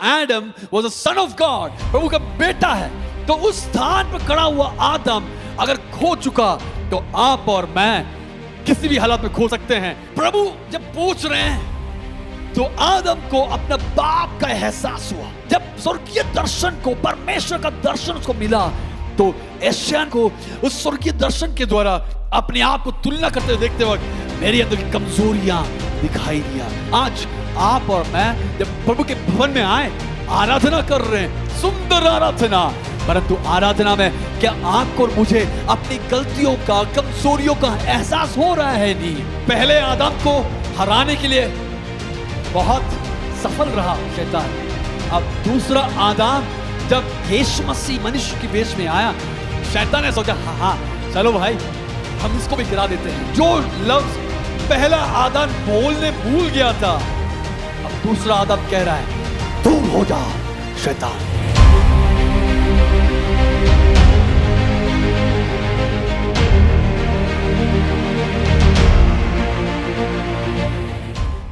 Adam was a son of God, प्रभु का बेटा है। तो उस स्थान पर खड़ा हुआ आदम अगर खो चुका तो आप और मैं किसी भी हालत में खो सकते हैं। प्रभु जब पूछ रहे हैं तो आदम को अपना बाप का एहसास हुआ। जब स्वर्गीय दर्शन को, परमेश्वर का दर्शन उसको मिला तो एशियन को उस स्वर्गीय दर्शन के द्वारा अपने आप को तुलना करते हुए देखते वक्त मेरी अंदर की कमजोरियां दिखाई दिया। आज आप और मैं जब प्रभु के भवन में आए, आराधना कर रहे हैं, सुंदर आराधना, परंतु आराधना में क्या आपको और मुझे अपनी गलतियों का, कमजोरियों का एहसास हो रहा है? नहीं। पहले आदम को हराने के लिए बहुत सफल रहा शैतान। अब दूसरा आदम जब यीशु मसीह मनुष्य के वेश में आया, शैतान ने सोचा हाँ चलो भाई हम इसको भी गिरा देते हैं। जो लफ्ज पहला आदम बोलने भूल गया था, अब दूसरा आदम कह रहा है दूर हो जा शैतान।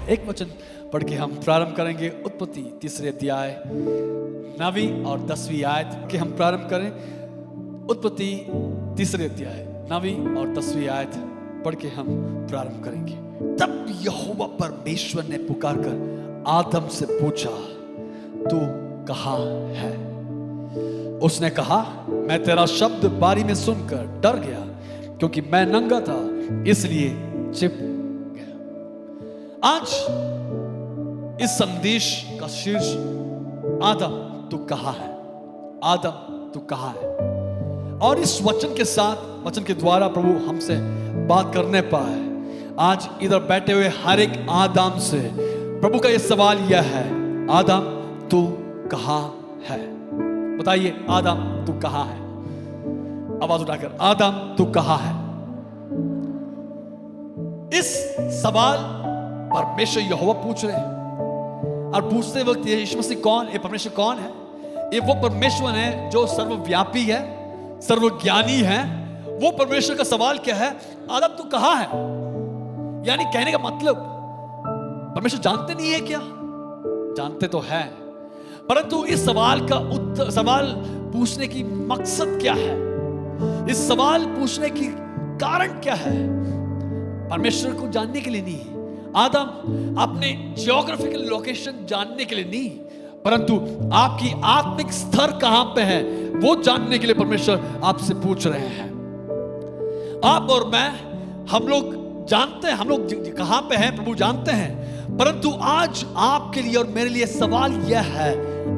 एक वचन पढ़ के हम प्रारंभ करेंगे। उत्पत्ति 3 अध्याय 9वीं और 10वीं आयत के हम प्रारंभ करें। उत्पत्ति 3 अध्याय 9वीं और 10वीं आयत पढ़ के हम प्रारंभ करेंगे। तब यहोवा परमेश्वर ने पुकार कर आदम से पूछा, तू कहाँ है? उसने कहा, मैं तेरा शब्द बारी में सुनकर डर गया, क्योंकि मैं नंगा था इसलिए छिप गया। आज इस संदेश का शीर्ष आदम तू कहाँ है? आदम तू कहाँ है? और इस वचन के साथ, वचन के द्वारा प्रभु हमसे बात करने पाए। आज इधर बैठे हुए हर एक आदम से प्रभु का यह सवाल यह है, आदम तू कहाँ है? बताइए, आदम तू कहाँ है? आवाज उठाकर, आदम तू कहाँ है? इस सवाल परमेश्वर यहोवा पूछ रहे हैं। और पूछते वक्त यीशु मसीह कौन, ये परमेश्वर कौन है? ये वो परमेश्वर है जो सर्वव्यापी है, सर्वज्ञानी है। वो परमेश्वर का सवाल क्या है? आदम तू कहाँ है? यानी कहने का मतलब परमेश्वर जानते नहीं है क्या? जानते तो है, परंतु इस सवाल का उत्तर, सवाल पूछने की मकसद क्या है? इस सवाल पूछने की कारण क्या है? परमेश्वर को जानने के लिए नहीं, आदम अपने जियोग्राफिकल लोकेशन जानने के लिए नहीं, परंतु आपकी आत्मिक स्तर कहां पे है वो जानने के लिए परमेश्वर आपसे पूछ रहे हैं। आप और मैं, हम लोग जानते हैं हम लोग कहां पे हैं, प्रभु जानते हैं, परंतु आज आपके लिए और मेरे लिए सवाल यह है,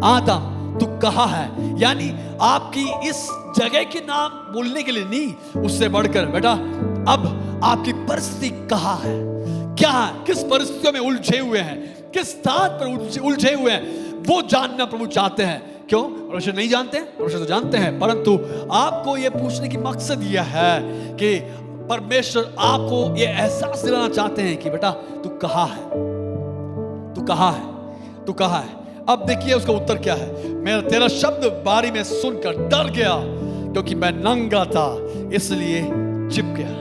आदम तू कहां है? यानी आपकी इस जगह के नाम बोलने के लिए नहीं, उससे बढ़कर बेटा अब आपकी परिस्थिति कहां है, क्या है, किस परिस्थितियों में उलझे हुए हैं, किस स्थान पर उलझे हुए हैं, वो जानना प्रभु चाहते हैं। क्यों? परमेश्वर नहीं जानते हैं? परमेश्वर तो जानते हैं, परंतु आपको यह पूछने की मकसद यह है कि परमेश्वर आपको यह एहसास दिलाना चाहते हैं कि बेटा तू कहां है, तू कहां है, तू कहां है। अब देखिए उसका उत्तर क्या है, मैं तेरा शब्द बारी में सुनकर डर गया, क्योंकि मैं नंगा था इसलिए छिप गया।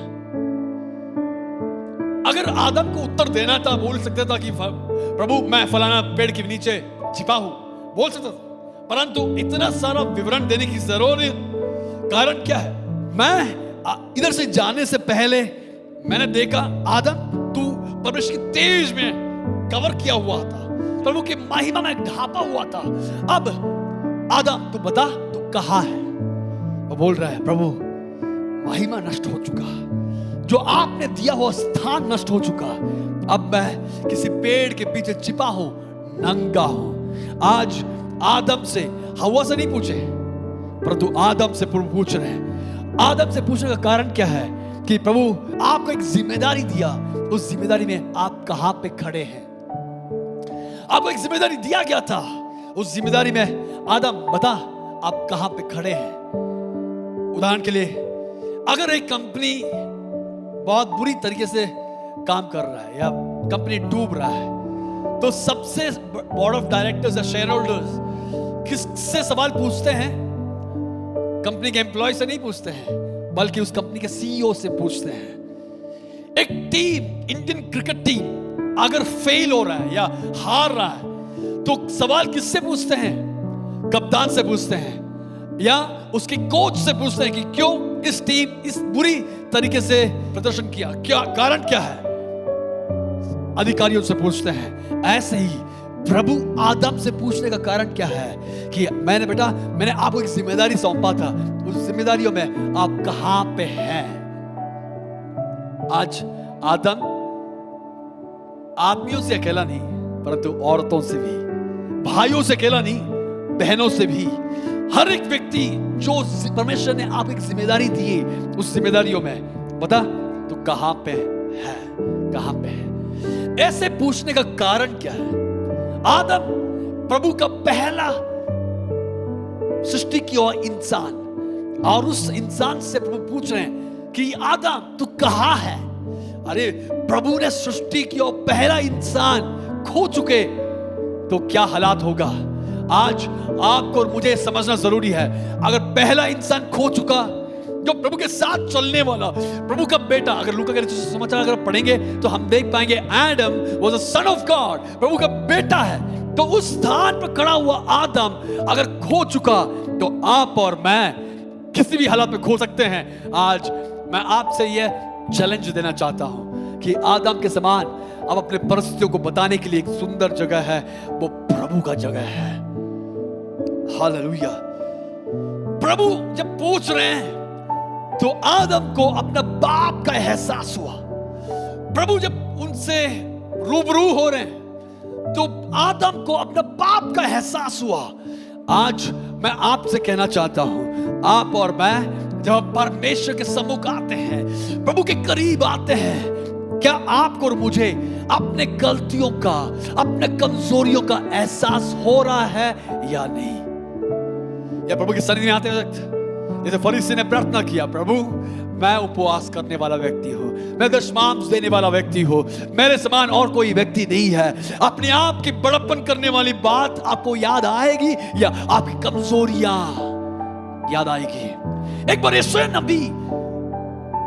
अगर आदम को उत्तर देना था, बोल सकता था कि प्रभु मैं फलाना पेड़ के नीचे छिपा हूं, बोल सकता था, परंतु इतना सारा विवरण देने की जरूरत, कारण क्या है? मैं इधर से जाने से पहले मैंने देखा आदम तू परमेश्वर के तेज में कवर किया हुआ था, प्रभु की महिमा में ढापा हुआ था। अब आदम तू बता तू कहां है? वो बोल रहा है, प्रभु महिमा नष्ट हो चुका, जो आपने दिया हुआ स्थान नष्ट हो चुका, अब मैं किसी पेड़ के पीछे छिपा हूं, नंगा हूं। आज आदम से, हवा से नहीं पूछे, परंतु आदम से प्रभु पूछ रहे हैं। आदम से पूछने का कारण क्या है कि प्रभु आपको एक जिम्मेदारी दिया, उस जिम्मेदारी में आप कहां पे खड़े हैं? आपको एक जिम्मेदारी दिया गया था, उस जिम्मेदारी में आदम बता आप कहां पे खड़े हैं? उदाहरण के लिए, अगर एक कंपनी बहुत बुरी तरीके से काम कर रहा है या कंपनी डूब रहा है, तो सबसे बोर्ड ऑफ डायरेक्टर्स या शेयर होल्डर्स किससे सवाल पूछते हैं? कंपनी के एम्प्लॉय से नहीं पूछते हैं, बल्कि उस कंपनी के सीईओ से पूछते हैं। एक टीम, इंडियन क्रिकेट टीम अगर फेल हो रहा है या हार रहा है, तो सवाल किससे पूछते हैं? कप्तान से पूछते हैं या उसके कोच से पूछते हैं कि क्यों इस टीम इस बुरी तरीके से प्रदर्शन किया, क्या कारण क्या है? अधिकारियों से पूछते हैं। ऐसे ही प्रभु आदम से पूछने का कारण क्या है कि मैंने आपको एक जिम्मेदारी सौंपा था, उस जिम्मेदारियों में आप कहां पे हैं? आज आदम आदमियों से अकेला नहीं, परंतु औरतों से भी, भाइयों से अकेला नहीं, बहनों से भी, हर एक व्यक्ति जो परमेश्वर ने आपको एक जिम्मेदारी दी है, उस जिम्मेदारियों में बता तू कहां पे है, कहां पे है? ऐसे पूछने का कारण क्या है? आदम प्रभु का पहला सृष्टि किया हुआ इंसान, और उस इंसान से प्रभु पूछ रहे हैं कि आदम तू कहां है? अरे प्रभु ने सृष्टि किया पहला इंसान खो चुके तो क्या हालात होगा? आज आपको और मुझे समझना जरूरी है। अगर पहला इंसान खो चुका, जो प्रभु के साथ चलने वाला, प्रभु का बेटा, अगर लूका के समाचार अगर पढ़ेंगे तो हम देख पाएंगे Adam was a son of God, प्रभु का बेटा है। तो उस स्थान पर खड़ा हुआ आदम अगर खो चुका तो आप और मैं किसी भी हालत में खो सकते हैं। आज मैं आपसे यह चैलेंज देना चाहता हूं कि आदम के समान अब अपने परिस्थितियों को बताने के लिए एक सुंदर जगह है, वो प्रभु का जगह है। हालेलुया। प्रभु जब पूछ रहे हैं तो आदम को अपना बाप का एहसास हुआ। प्रभु जब उनसे रूबरू हो रहे हैं तो आदम को अपना बाप का एहसास हुआ। आज मैं आपसे कहना चाहता हूं, आप और मैं जब परमेश्वर के सम्मुख आते हैं, प्रभु के करीब आते हैं, क्या आपको और मुझे अपने गलतियों का, अपने कमजोरियों का एहसास हो रहा है या नहीं? या प्रभु के सन्निधि में आते वक्त जैसे फरीसी ने प्रार्थना किया, प्रभु मैं उपवास करने वाला व्यक्ति हूं, मैं दशमांश देने वाला व्यक्ति हूं, मेरे समान और कोई व्यक्ति नहीं है। अपने आप की बड़प्पन करने वाली बात आपको याद आएगी या आपकी कमजोरियां याद आएगी? एक बार यशायाह नबी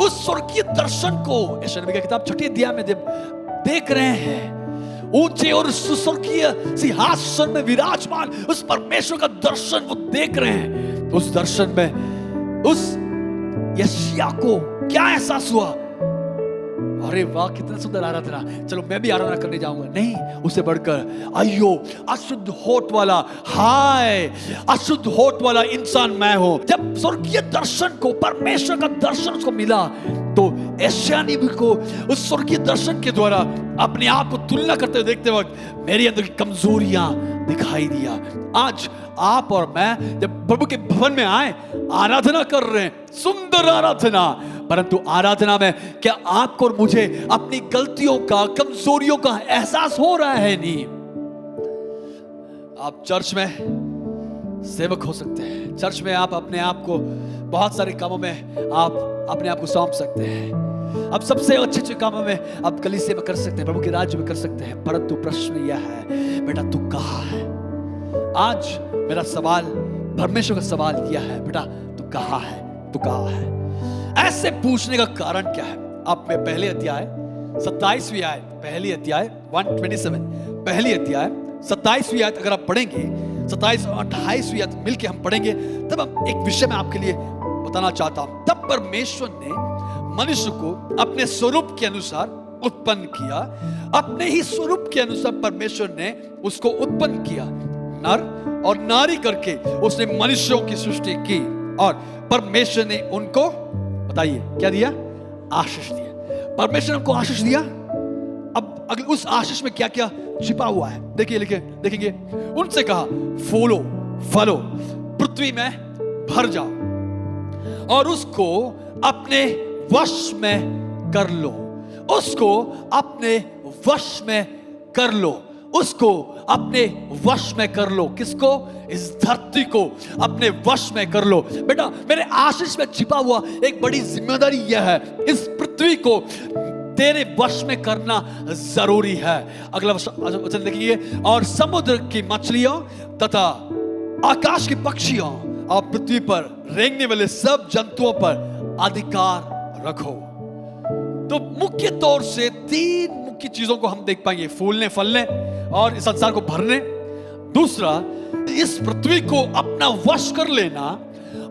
उस स्वर्गीय दर्शन को, यशायाह नबी की किताब 6 अध्याय में जब देख रहे हैं, ऊंचे और सुस्वर्गीय सिंहासन में विराजमान उस परमेश्वर का दर्शन वो देख रहे हैं। उस दर्शन में उस यशायाह को क्या एहसास हुआ? अरे वाह कितना सुंदर आराधना, चलो मैं भी आराधना करने जाऊंगा। नहीं, उससे बढ़कर अयो अशुद्ध होठ वाला, हाय अशुद्ध होठ वाला इंसान मैं हूं। जब स्वर्गीय दर्शन को, परमेश्वर का दर्शन उसको मिला तो यशायाह नबी को उस स्वर्गीय दर्शन के द्वारा अपने आप को तुलना करते हुए देखते वक्त मेरे अंदर की कमजोरियां दिखाई दिया। आज आप और मैं जब प्रभु के भवन में आए, आराधना कर रहे हैं, सुंदर आराधना, परंतु आराधना में क्या आपको और मुझे अपनी गलतियों का, कमजोरियों का एहसास हो रहा है? नहीं। आप चर्च में सेवक हो सकते हैं, चर्च में आप अपने आप को बहुत सारे कामों में आप अपने आप को सौंप सकते हैं, आप सबसे अच्छे कामों में आप कलीसिया में कर सकते हैं, प्रभु के राज्य में कर सकते हैं, परंतु प्रश्न यह है, बेटा तू कहां है? आज मेरा सवाल, परमेश्वर का सवाल यह है, बेटा तू कहां है, तू कहां है? ऐसे पूछने का कारण क्या है? आप में पहले अध्याय 27वीं आयत, पहली अध्याय 127, पहली अध्याय 27वीं आयत अगर आप पढ़ेंगे, 27 और 28वीं आयत मिलके हम पढ़ेंगे, तब हम एक विषय में आपके लिए बताना चाहता हूं। तब परमेश्वर ने मनुष्य को अपने स्वरूप के अनुसार उत्पन्न किया, अपने ही स्वरूप के अनुसार परमेश्वर ने उसको उत्पन्न किया, नर और नारी करके उसने मनुष्यों की सृष्टि की, और परमेश्वर ने उनको, बताइए क्या दिया? आशीष दिया। परमेश्वर ने उनको आशीष दिया। अब अगले उस आशीष में क्या क्या छिपा हुआ है देखिए, देखेंगे। उनसे कहा फूलो फलो, पृथ्वी में भर जाओ और उसको अपने वश में कर लो, उसको अपने वश में कर लो, उसको अपने वश में कर लो। किसको? इस धरती को अपने वश में कर लो। बेटा मेरे आशीष में छिपा हुआ एक बड़ी जिम्मेदारी यह है, इस पृथ्वी को तेरे वश में करना जरूरी है। अगला वचन देखिए, और समुद्र की मछलियों तथा आकाश के पक्षियों और पृथ्वी पर रेंगने वाले सब जंतुओं पर अधिकार रखो। तो मुख्य तौर से 3 मुख्य चीजों को हम देख पाएंगे, फूलने फलने और इस संसार को भरने, दूसरा, इस पृथ्वी को अपना वश कर लेना,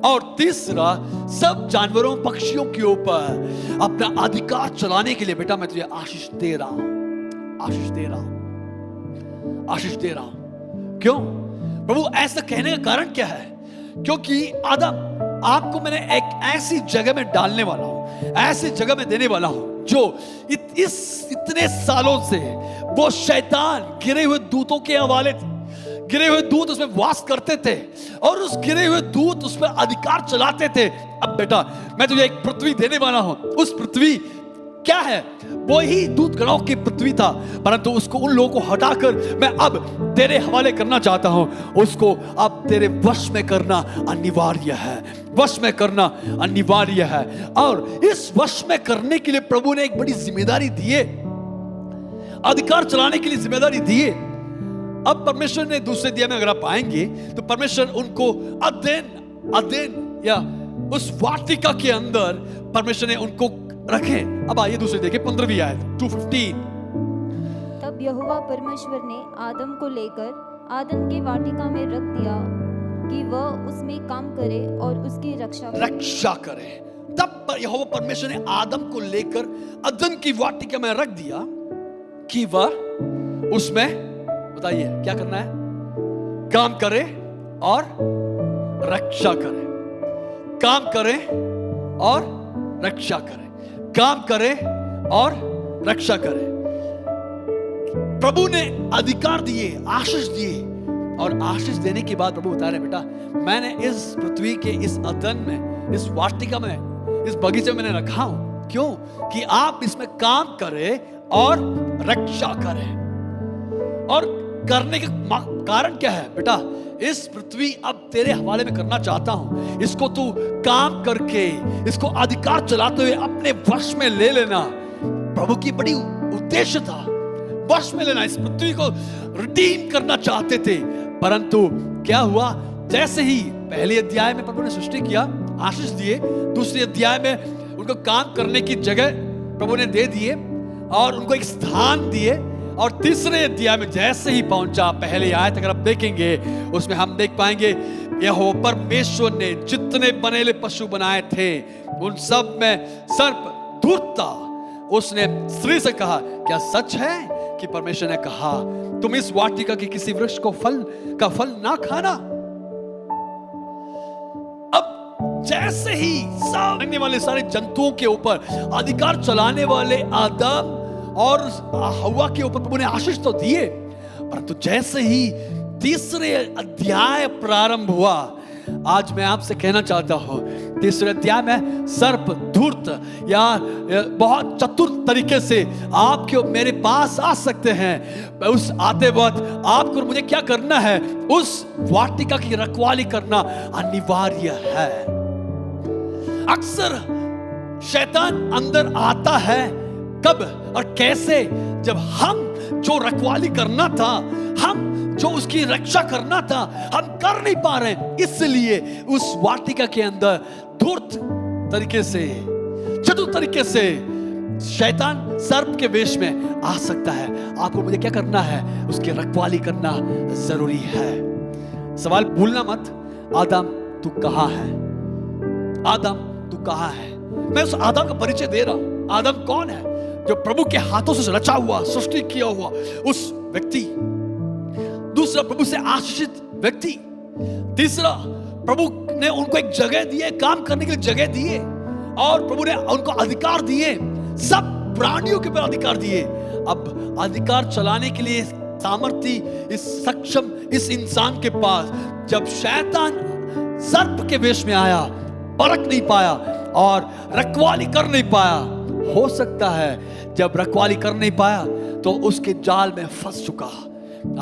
और तीसरा, सब जानवरों पक्षियों के ऊपर अपना अधिकार चलाने के लिए बेटा मैं तुझे आशीष दे रहा हूं, आशीष दे रहा हूं, आशीष दे रहा हूं। क्यों? प्रभु ऐसा कहने का कारण क्या है? क्योंकि आदम, आपको मैंने एक ऐसी जगह में डालने वाला हूं, ऐसी जगह में देने वाला हूं जो इतने सालों से वो शैतान गिरे हुए दूतों के हवाले थे। गिरे हुए दूत उसमें वास करते थे और उस गिरे हुए दूत उसमें अधिकार चलाते थे। अब बेटा मैं तुझे एक पृथ्वी देने वाला हूं। उस पृथ्वी क्या है? वो ही दूत गणों की पृथ्वी था, परंतु उसको, उन लोगों को हटाकर मैं अब तेरे हवाले करना चाहता हूं। उसको अब तेरे वश में करना अनिवार्य है, वश में करना अनिवार्य है। और इस वश में करने के लिए प्रभु ने एक बड़ी जिम्मेदारी दी है, अधिकार चलाने के लिए जिम्मेदारी दी है। अब परमेश्वर ने दूसरे अध्याय में अगर आप आएंगे तो परमेश्वर उनको अदेन या उस वाटिका के अंदर परमेश्वर ने उनको रखे। अब आइए दूसरे देखिए 15वीं आयत 2:15। तब यहोवा परमेश्वर ने आदम को लेकर आदम के वाटिका में रख दिया कि वह उसमें काम करे और उसकी रक्षा करे। तब यहोवा परमेश्वर ने आदम को लेकर अदन की वाटिका में रख दिया कि वह उसमें, बताइए क्या करना है? काम करे और रक्षा करे, काम करे और रक्षा करे, काम करे और रक्षा करे। प्रभु ने अधिकार दिए, आशीष दिए, और आशीष देने के बाद प्रभु बता रहे, बेटा मैंने इस पृथ्वी के इस अदन में, इस वाटिका में, इस बगीचे में मैंने रखा हूं। क्यों? कि आप इसमें काम करें और रक्षा करें। और करने का कारण क्या है? बेटा इस पृथ्वी अब तेरे हवाले में करना चाहता हूं। इसको तू काम करके, इसको अधिकार चलाते हुए अपने वश में ले लेना। प्रभु की बड़ी उद्देश्य था वश में लेना। इस पृथ्वी को रिडीम करना चाहते थे, परंतु क्या हुआ? जैसे ही पहले अध्याय में प्रभु ने सृष्टि किया, आशीष दिए, दूसरे अध्याय में उनको काम करने की जगह प्रभु ने दे दिए और उनको एक स्थान दिए, और तीसरे अध्याय में जैसे ही पहुंचा, पहले आयत अगर आप देखेंगे उसमें हम देख पाएंगे यहोवा परमेश्वर ने जितने बनेले पशु बनाए थे उन सब में सर्प धूर्त था। उसने स्त्री से कहा, क्या सच है कि परमेश्वर ने कहा तुम इस वाटिका के किसी वृक्ष को फल ना खाना? अब जैसे ही सब रहने वाले सारे जंतुओं के ऊपर अधिकार चलाने वाले आदम और हवा के ऊपर प्रभु ने आशीष तो दिए, परंतु जैसे ही तीसरे अध्याय प्रारंभ हुआ, आज मैं आपसे कहना चाहता हूं, तीसरे अध्याय में सर्प धूर्त या बहुत चतुर तरीके से आपके मेरे पास आ सकते हैं। उस आते वक्त आपको मुझे क्या करना है? उस वाटिका की रखवाली करना अनिवार्य है। अक्सर शैतान अंदर आता है, कब और कैसे? जब हम जो रखवाली करना था, हम जो उसकी रक्षा करना था, हम कर नहीं पा रहे, इसलिए उस वाटिका के अंदर धूर्त तरीके से, चतुर तरीके से शैतान सर्प के वेश में आ सकता है। आपको मुझे क्या करना है? उसकी रखवाली करना जरूरी है। सवाल भूलना मत, आदम तू कहां है? आदम तू कहां है? मैं उस आदम का परिचय दे रहा हूं। आदम कौन है? जो प्रभु के हाथों से रचा हुआ, सृष्टि किया हुआ उस व्यक्ति। दूसरा, प्रभु से आशीषित व्यक्ति। तीसरा, प्रभु ने उनको एक जगह दी है, काम करने के लिए जगह दी है, और प्रभु ने उनको अधिकार दिए, सब प्राणियों के ऊपर अधिकार दिए। अब अधिकार चलाने के लिए सामर्थ्य इस सक्षम इस इंसान के पास, जब शैतान सर्प के वेश में आया, परख नहीं पाया और रखवाली कर नहीं पाया। हो सकता है जब रखवाली कर नहीं पाया तो उसके जाल में फंस चुका।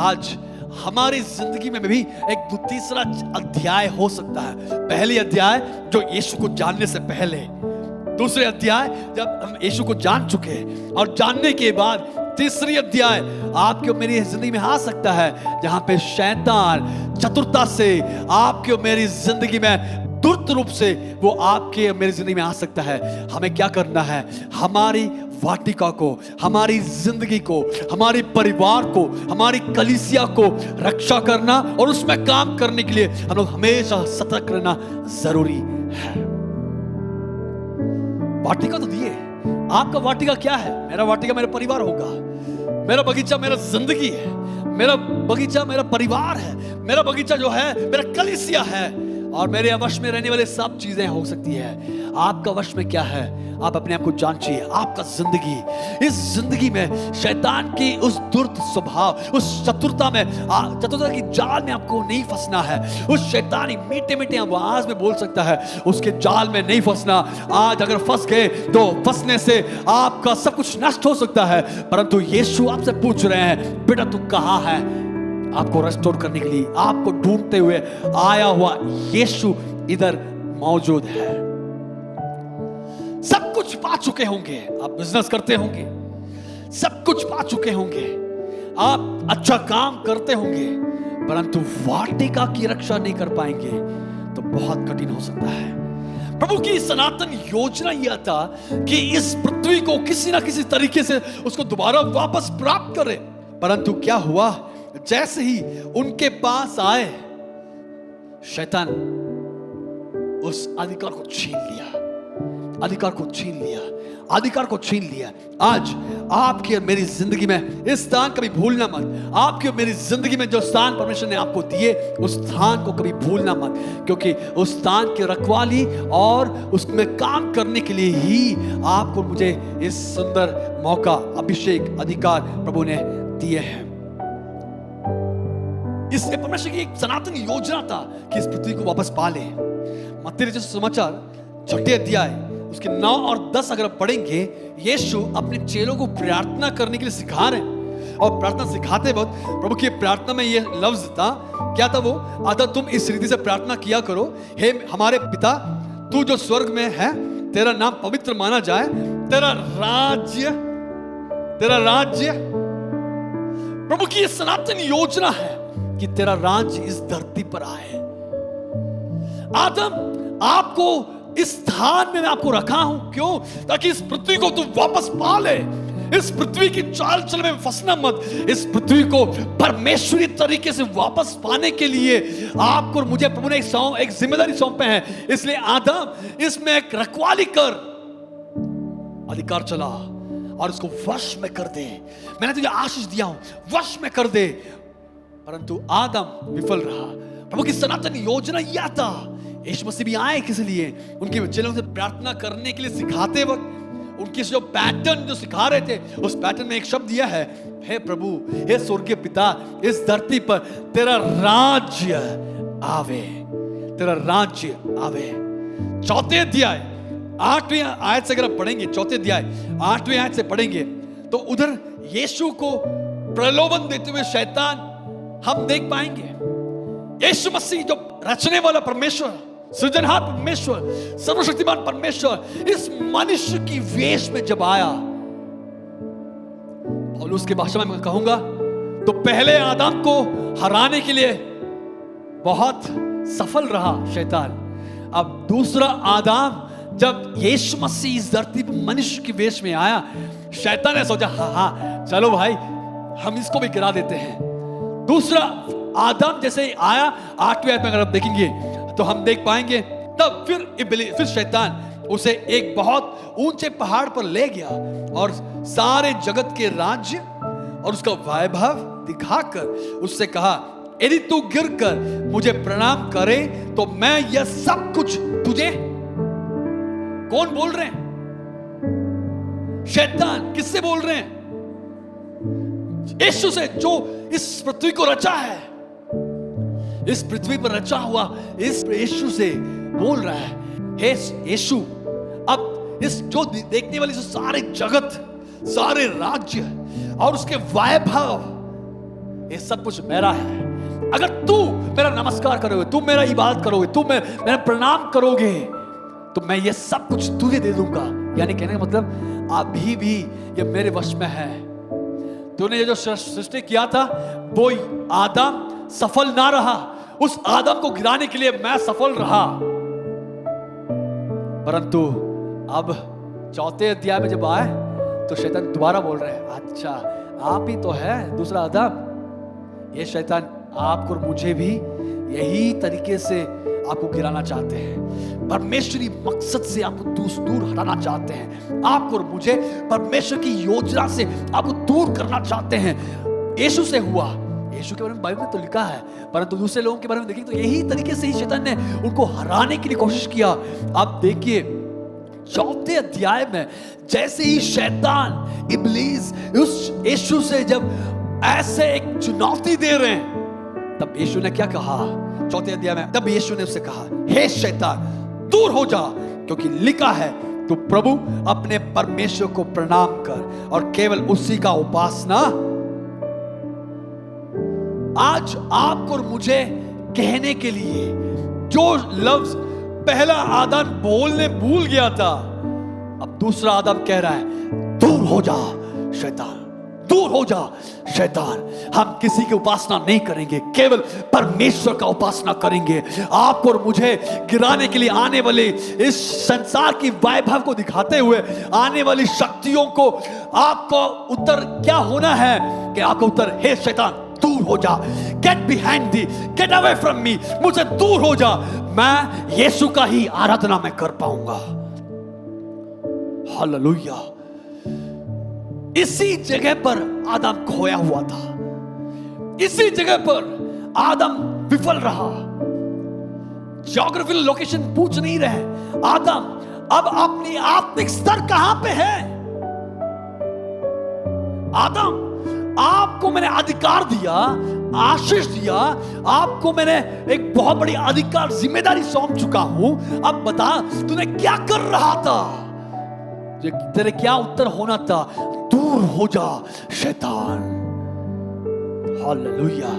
आज हमारी जिंदगी में भी एक तीसरा अध्याय हो सकता है। पहले अध्याय जो यीशु को जानने से पहले, दूसरे अध्याय जब हम यीशु को जान चुके, और जानने के बाद तीसरी अध्याय आपके और मेरी जिंदगी में आ सकता है, जहां पे शैतान चतुरता से आपके और मेरी जिंदगी में दुर्त रूप से वो आपके और मेरी जिंदगी में आ सकता है। हमें क्या करना है? हमारी वाटिका को, हमारी जिंदगी को, हमारे परिवार को, हमारी कलीसिया को रक्षा करना और उसमें काम करने के लिए हम लोग हमेशा सतर्क रहना जरूरी है। वाटिका तो दिए, आपका वाटिका क्या है? मेरा वाटिका मेरा परिवार होगा, मेरा बगीचा मेरा जिंदगी है, मेरा बगीचा मेरा परिवार है, मेरा बगीचा जो है मेरा कलीसिया है, और मेरे वश में रहने वाले सब चीजें हो सकती है। आपका वश में क्या है? आप अपने आप को जांचिए। आपका जिंदगी, इस जिंदगी में शैतान की उस दुर्त स्वभाव, उस चतुरता में, चतुरता की जाल में आपको नहीं फंसना है। उस शैतानी मीठे मीठे आवाज में बोल सकता है, उसके जाल में नहीं फंसना। आज अगर फंस गए तो फंसने से आपका सब कुछ नष्ट हो सकता है, परंतु यीशु आपसे पूछ रहे हैं, बेटा तू कहां है? आपको रेस्टोर करने के लिए, आपको ढूंढते हुए आया हुआ यीशु इधर मौजूद है। सब कुछ पा चुके होंगे, आप बिजनेस करते होंगे, सब कुछ पा चुके होंगे, आप अच्छा काम करते होंगे, परंतु वाटिका की रक्षा नहीं कर पाएंगे तो बहुत कठिन हो सकता है। प्रभु की सनातन योजना यह था कि इस पृथ्वी को किसी ना किसी तरीके से उसको दोबारा वापस प्राप्त करे, परंतु क्या हुआ? जैसे ही उनके पास आए, शैतान उस अधिकार को छीन लिया, अधिकार को छीन लिया, अधिकार को छीन लिया। आज आपकी और मेरी जिंदगी में इस स्थान कभी भूलना मत। आपकी और मेरी जिंदगी में जो स्थान परमेश्वर ने आपको दिए, उस स्थान को कभी भूलना मत, क्योंकि उस स्थान की रखवाली और उसमें काम करने के लिए ही आपको मुझे इस सुंदर मौका, अभिषेक, अधिकार प्रभु ने दिए हैं। इसलिए परमेश्वर की एक सनातन योजना था कि इस पृथ्वी को वापस पा ले। मत्ती रचित सुसमाचार 6 अध्याय उसके 9 और 10 अगर पढ़ेंगे, यीशु अपने चेलों को प्रार्थना करने के लिए सिखा रहे हैं, और प्रार्थना सिखाते वक्त प्रभु की प्रार्थना में यह लफ्ज था, क्या था वो? अतः तुम इस रीति से प्रार्थना किया करो, हे हमारे पिता तू जो स्वर्ग में है, तेरा नाम पवित्र माना जाए, तेरा राज्य। प्रभु की यह सनातन योजना है कि तेरा राज्य इस धरती पर आए। आदम, आपको इस स्थान में मैं आपको रखा हूं, क्यों? ताकि इस पृथ्वी को तू वापस पा ले। इस पृथ्वी की चाल चल में फंसना मत। इस पृथ्वी को परमेश्वरी तरीके से वापस पाने के लिए आपको और मुझे प्रभु ने एक जिम्मेदारी सौंपे हैं। इसलिए आदम, इसमें एक रखवाली कर, अधिकार चला और इसको वश में कर दे। मैंने तुझे आशीष दिया हूं, वश में कर दे। परंतु आदम विफल रहा। प्रभु की सनातन योजना यह था, यीशु मसीह भी आए किस लिए? उनके चेलों से प्रार्थना करने के लिए सिखाते वक्त उनके जो पैटर्न जो सिखा रहे थे, उस पैटर्न में एक शब्द दिया है, हे प्रभु, हे स्वर्गीय पिता, इस धरती पर तेरा राज्य आवे, तेरा राज्य आवे। 4 अध्याय 8वें आयत से अगर पढ़ेंगे, 4 अध्याय 8वें आयत से पढ़ेंगे तो उधर यीशु को प्रलोभन देते हुए शैतान हम देख पाएंगे। यीशु मसीह जो रचने वाला परमेश्वर, सृजनहार परमेश्वर, सर्वशक्तिमान परमेश्वर इस मनुष्य की वेश में जब आया, और उसके भाषा में मैं कहूंगा तो पहले आदम को हराने के लिए बहुत सफल रहा शैतान। अब दूसरा आदम जब यीशु मसीह इस धरती पर मनुष्य की वेश में आया, शैतान ने सोचा हाँ चलो भाई हम इसको भी गिरा देते हैं। दूसरा आदम जैसे ही आया, 8वें आयत में अगर आप देखेंगे तो हम देख पाएंगे, तब फिर शैतान उसे एक बहुत ऊंचे पहाड़ पर ले गया और सारे जगत के राज्य और उसका वैभव दिखाकर उससे कहा, यदि तू गिरकर मुझे प्रणाम करे तो मैं यह सब कुछ तुझे। कौन बोल रहे हैं? शैतान। किससे बोल रहे हैं? यीशु से, जो इस पृथ्वी को रचा है, इस पृथ्वी पर रचा हुआ इस यीशु से बोल रहा है, हे यीशु, अब इस जो देखने वाली जो सारे जगत, सारे राज्य और उसके वैभव, ये सब कुछ मेरा है। अगर तू मेरा नमस्कार करोगे, तू मेरा इबादत करोगे, तू मेरा प्रणाम करोगे, तो मैं ये सब कुछ तुझे दे दूंगा। यानी कहने का मतलब अभी भी ये मेरे वश में है। तूने ये जो सृष्टि किया था, वो आदम सफल ना रहा, उस आदम को गिराने के लिए मैं सफल रहा, परंतु अब 4 अध्याय में जब आए तो शैतान दोबारा बोल रहे हैं, अच्छा आप ही तो है दूसरा आदम। ये शैतान आपको और मुझे भी यही तरीके से आपको गिराना चाहते हैं, परमेश्वरी मकसद से आपको दूर हटाना चाहते हैं, आपको और मुझे परमेश्वर की योजना से आपको दूर करना चाहते हैं। यीशु से हुआ, यीशु के बारे में बाइबल में तो लिखा है, परंतु दूसरे लोगों के बारे में देखेंगे तो यही तरीके से ही शैतान ने उनको हराने के लिए कोशिश किया। आप देखिए 4 अध्याय में जैसे ही शैतान इब्लीस उस यीशु से जब ऐसे एक चुनौती दे रहे हैं, तब यीशु ने क्या कहा 4 अध्याय में? तब यीशु ने उससे कहा, हे शैतान दूर हो जा, क्योंकि लिखा है तू प्रभु अपने परमेश्वर को प्रणाम कर और केवल उसी का उपासना। आज आपको और मुझे कहने के लिए जो लफ्ज पहला आदम बोलने भूल गया था, अब दूसरा आदम कह रहा है दूर हो जा शैतान, दूर हो जा शैतान। हम किसी की उपासना नहीं करेंगे, केवल परमेश्वर का उपासना करेंगे। आपको और मुझे गिराने के लिए आने वाले इस संसार की वैभव को दिखाते हुए आने वाली शक्तियों को आपको उत्तर क्या होना है कि आपको उत्तर, हे शैतान दूर हो जा, get behind thee, get away from me, मुझसे दूर हो जा, मैं यीशु का ही आराधना मैं कर पाऊंगा। हालेलुया। इसी जगह पर आदम खोया हुआ था, इसी जगह पर आदम विफल रहा। ज्योग्राफिकल लोकेशन पूछ नहीं रहे आदम अब अपनी आत्मिक स्तर कहां पे है। आदम आपको मैंने अधिकार दिया, आशीष दिया, आपको मैंने एक बहुत बड़ी अधिकार जिम्मेदारी सौंप चुका हूं, अब बता तूने क्या कर रहा था, तेरे क्या उत्तर होना था? दूर हो जा शैतान। हालेलुया।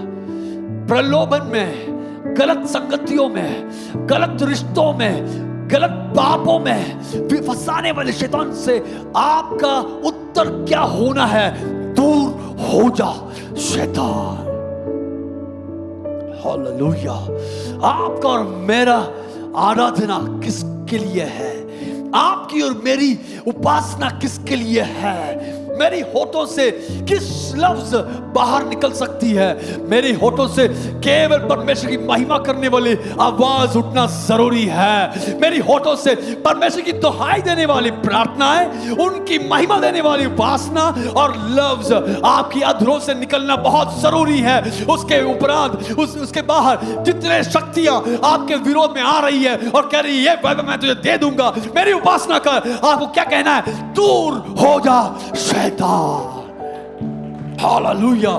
प्रलोभन में, गलत संगतियों में, गलत रिश्तों में, गलत पापों में फंसाने वाले शैतान से आपका उत्तर क्या होना है? दूर हो जा शैतान। हालेलुया। आपका और मेरा आराधना किसके लिए है? आपकी और मेरी उपासना किसके लिए है? मेरी होठों से किस लफ्ज बाहर निकल सकती है? मेरी होठों से केवल परमेश्वर की महिमा करने वाली आवाज उठना जरूरी है। मेरी होठों से परमेश्वर की दुहाई देने वाली प्रार्थनाएं, उनकी महिमा देने वाली उपासना और लफ्ज आपकी अधरों से निकलना बहुत जरूरी है। उसके उपरांत उसके बाहर जितने शक्तियां आपके विरोध में आ रही है और कह रही है ये मैं तुझे दे दूंगा, मेरी उपासना कर, आपको क्या कहना है? दूर हो जा शैतान। हालेलुया।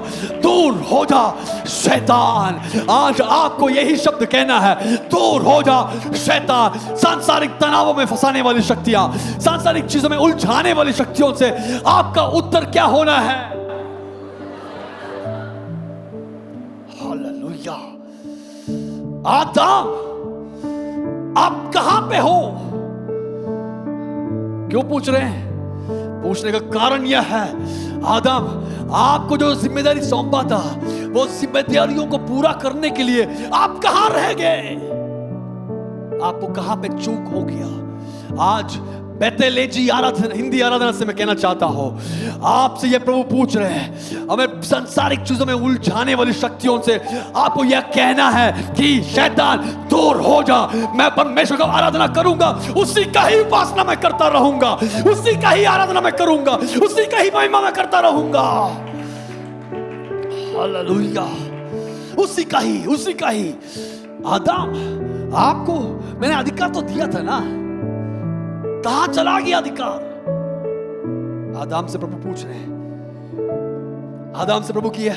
दूर हो जा शैतान। आज आपको यही शब्द कहना है, दूर हो जा शैतान। सांसारिक तनावों में फंसाने वाली शक्तियां, सांसारिक चीजों में उलझाने वाली शक्तियों से आपका उत्तर क्या होना है? हालेलुया। आदम आप कहां पे हो? क्यों पूछ रहे हैं? पूछने का कारण यह है, आदम आपको जो जिम्मेदारी सौंपा था वो जिम्मेदारियों को पूरा करने के लिए आप कहां रह गए? आपको कहां पे चूक हो गया? आज बेतेलेजी आराधना, हिंदी आराधना से मैं कहना चाहता हूं, आपसे ये प्रभु पूछ रहे हैं, हमें सांसारिक चीजों में उलझाने वाली शक्तियों से आपको यह कहना है कि शैतान दूर हो जा। मैं परमेश्वर का आराधना करूंगा, उसी का ही उपासना मैं करता रहूंगा, उसी का ही आराधना मैं करूंगा, उसी का ही महिमा मैं करता रहूंगा। हालेलुया। उसी का ही। आदम आपको मैंने अधिकार तो दिया था ना, कहां चला गया अधिकार? आदम से प्रभु पूछ रहे हैं। आदम से प्रभु किया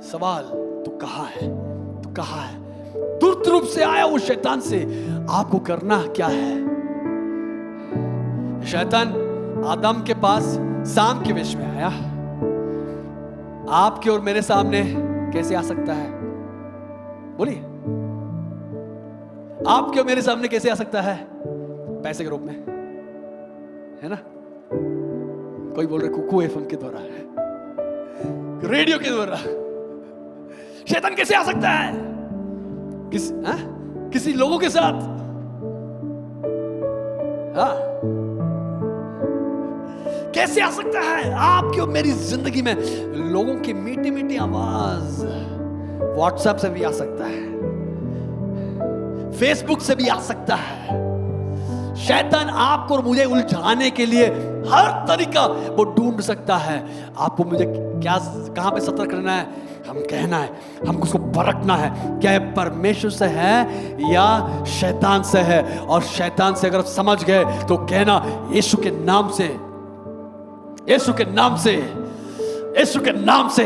सवाल, तू कहां है? तू कहां है? दुष्ट रूप से आया उस शैतान से आपको करना क्या है? शैतान आदम के पास शाम के वेश में आया, आपके और मेरे सामने कैसे आ सकता है? बोलिए, आपके और मेरे सामने कैसे आ सकता है? पैसे के रूप में, है ना? कोई बोल रहे कुकू एफएम के द्वारा, रेडियो के द्वारा। शैतान कैसे आ सकता है? किसी लोगों के साथ, कैसे आ सकता है आपकी और मेरी जिंदगी में? लोगों की मीठी मीठी आवाज व्हाट्सएप से भी आ सकता है, फेसबुक से भी आ सकता है। शैतान आपको और मुझे उलझाने के लिए हर तरीका वो ढूंढ सकता है। आपको मुझे क्या कहां पे सतर्क रहना है? हम कहना है, हमको उसको परखना है, क्या ये परमेश्वर से है या शैतान से है। और शैतान से अगर समझ गए तो कहना यीशु के नाम से, यीशु के नाम से, यीशु के नाम से।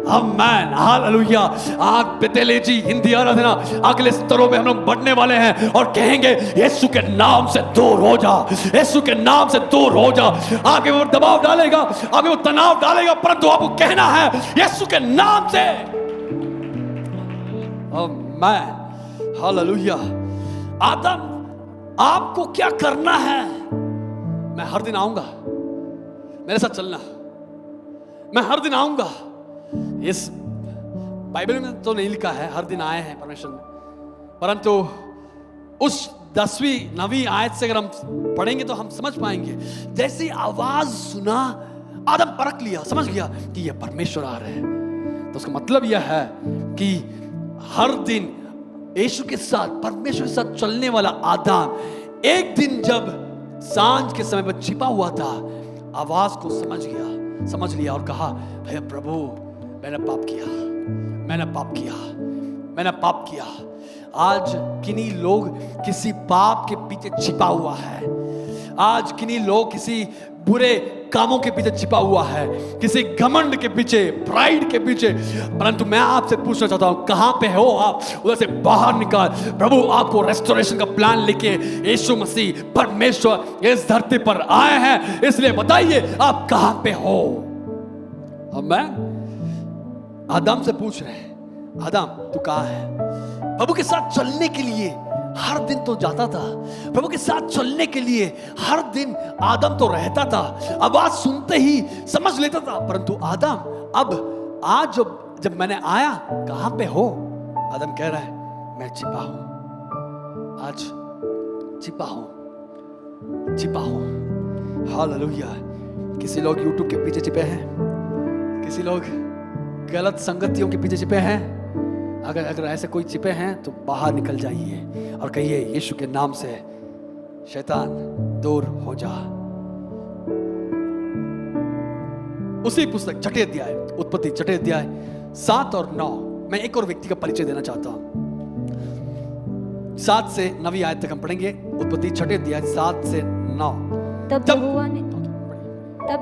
आमेन, हालेलुया। आज बेतेले जी हिंदी आराधना अगले स्तरों में हम लोग बढ़ने वाले हैं और कहेंगे यीशु के नाम से दूर हो जा, यीशु के नाम से दूर हो जा। आगे वो दबाव डालेगा, आगे वो तनाव डालेगा, परंतु आपको कहना है यीशु के नाम से। आमेन, हालेलुया। आदम, आपको क्या करना है? मैं हर दिन आऊंगा, मेरे साथ चलना, मैं हर दिन आऊंगा। इस बाइबल में तो नहीं लिखा है हर दिन आए हैं परमेश्वर ने, परंतु उस 10वीं 9वीं आयत से अगर हम पढ़ेंगे तो हम समझ पाएंगे। जैसी आवाज सुना, आदम परख लिया, समझ गया कि ये परमेश्वर आ रहे हैं। तो उसका मतलब यह है कि हर दिन यीशु के साथ, परमेश्वर के साथ चलने वाला आदम एक दिन जब सांझ के समय पर छिपा हुआ था, आवाज को समझ लिया और कहा, हे प्रभु, मैंने पाप किया, मैंने पाप किया, मैंने पाप किया। आज किन्हीं लोग किसी पाप के पीछे छिपा हुआ है, आज किन्हीं लोग किसी बुरे कामों के पीछे छिपा हुआ है, किसी घमंड के पीछे, प्राइड के पीछे। परंतु मैं आपसे पूछना चाहता हूं, कहां पे हो आप? उधर से बाहर निकाल। प्रभु आपको रेस्टोरेशन का प्लान लेके यीशु मसीह परमेश्वर इस धरती पर आए हैं, इसलिए बताइए आप कहां पे हो? आमीन। आदम से पूछ रहे हैं, आदम तू कहां है? प्रभु के साथ चलने के लिए हर दिन तो जाता था, प्रभु के साथ चलने के लिए हर दिन आदम तो रहता था, आवाज सुनते ही समझ लेता था। परंतु आदम, अब आज जब मैंने आया, कहां पे हो? आदम कह रहा है, मैं छिपा हूं, आज छिपा हूं। हालेलुया। किसी लोग यूट्यूब के पीछे छिपे हैं, किसी लोग गलत संगतियों के पीछे छिपे हैं। अगर ऐसे कोई छिपे हैं तो बाहर निकल जाइए और कहिए यीशु के नाम से, शैतान दूर हो जा। उसी पुस्तक छठे अध्याय, उत्पत्ति छठे अध्याय 7 और 9, मैं एक और व्यक्ति का परिचय देना चाहता हूं। 7 से 9वीं आयत तक हम पढ़ेंगे। उत्पत्ति छठे अध्याय 7 से 9। तब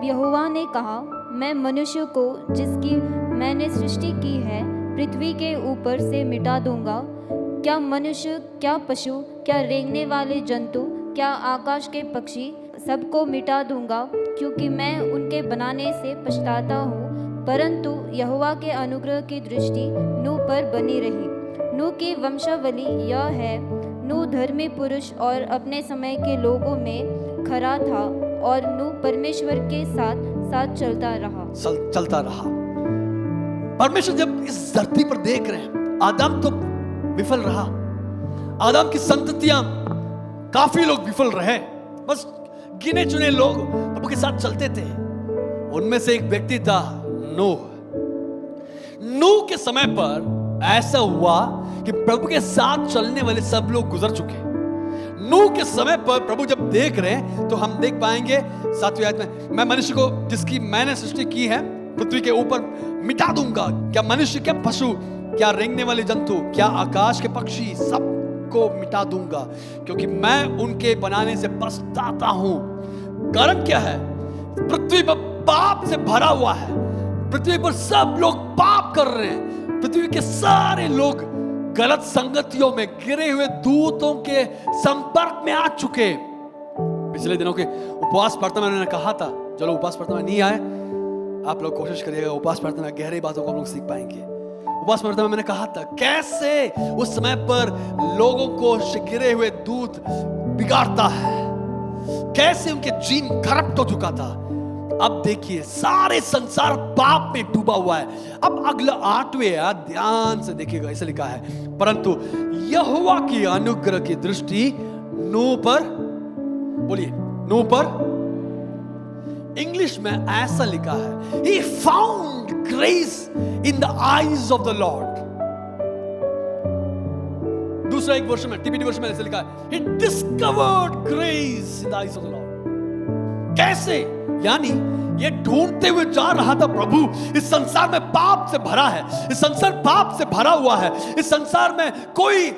यहोवा ने कहा, मैं मनुष्य को जिसकी मैंने सृष्टि की है पृथ्वी के ऊपर से मिटा दूंगा। क्या मनुष्य, क्या पशु, क्या रेंगने वाले जंतु, क्या आकाश के पक्षी, सबको मिटा दूंगा, क्योंकि मैं उनके बनाने से पछताता हूँ। परंतु यहोवा के अनुग्रह की दृष्टि नूह पर बनी रही। नूह की वंशावली यह है, नूह धर्मी पुरुष और अपने समय के लोगों में खरा था, और नूह परमेश्वर के साथ साथ चलता रहा। परमेश्वर जब इस धरती पर देख रहे हैं, आदम तो विफल रहा, आदम की संततियां काफी लोग विफल रहे, बस गिने चुने लोग प्रभु के साथ चलते थे। उनमें से एक व्यक्ति था नूह। नूह के समय पर ऐसा हुआ कि प्रभु के साथ चलने वाले सब लोग गुजर चुके। नूह के समय पर प्रभु जब देख रहे हैं तो हम देख पाएंगे 7वीं आयत में, मैं मनुष्य को जिसकी मैंने सृष्टि की है पृथ्वी के ऊपर मिटा दूंगा। क्या मनुष्य, क्या पशु, क्या रेंगने वाले जंतु, क्या आकाश के पक्षी, सबको मिटा दूंगा, क्योंकि मैं उनके बनाने से पछताता हूं। कारण क्या है? पृथ्वी पर पाप से भरा हुआ है, पृथ्वी पर सब लोग पाप कर रहे हैं, पृथ्वी के सारे लोग गलत संगतियों में, गिरे हुए दूतों के संपर्क में आ चुके। पिछले दिनों के उपवास प्रार्थना में मैंने कहा था, जो लोग उपवास प्रार्थना में नहीं आए, आप लोग कोशिश करिएगा, उपवास प्रार्थना में गहरी बातों को हम लोग सीख पाएंगे। उपवास प्रार्थना में मैंने कहा था कैसे उस समय पर लोगों को गिरे हुए दूत बिगाड़ता है, कैसे उनके जीन करप्ट हो चुका था। अब देखिए सारे संसार पाप में डूबा हुआ है। अब अगला 8वें ध्यान से देखिएगा, ऐसे लिखा है, परंतु यहोवा की अनुग्रह की दृष्टि नूह पर, बोलिए नूह पर, इंग्लिश में ऐसा लिखा है, he found grace in the eyes of the Lord. दूसरा एक वर्ष में, टीपीटी वर्ष में ऐसे लिखा है, he discovered grace in the eyes of the Lord. कैसे? यानी ये ढूंढते हुए जा रहा था, प्रभु इस संसार में पाप से भरा है, इस संसार पाप से भरा हुआ है, इस संसार में कोई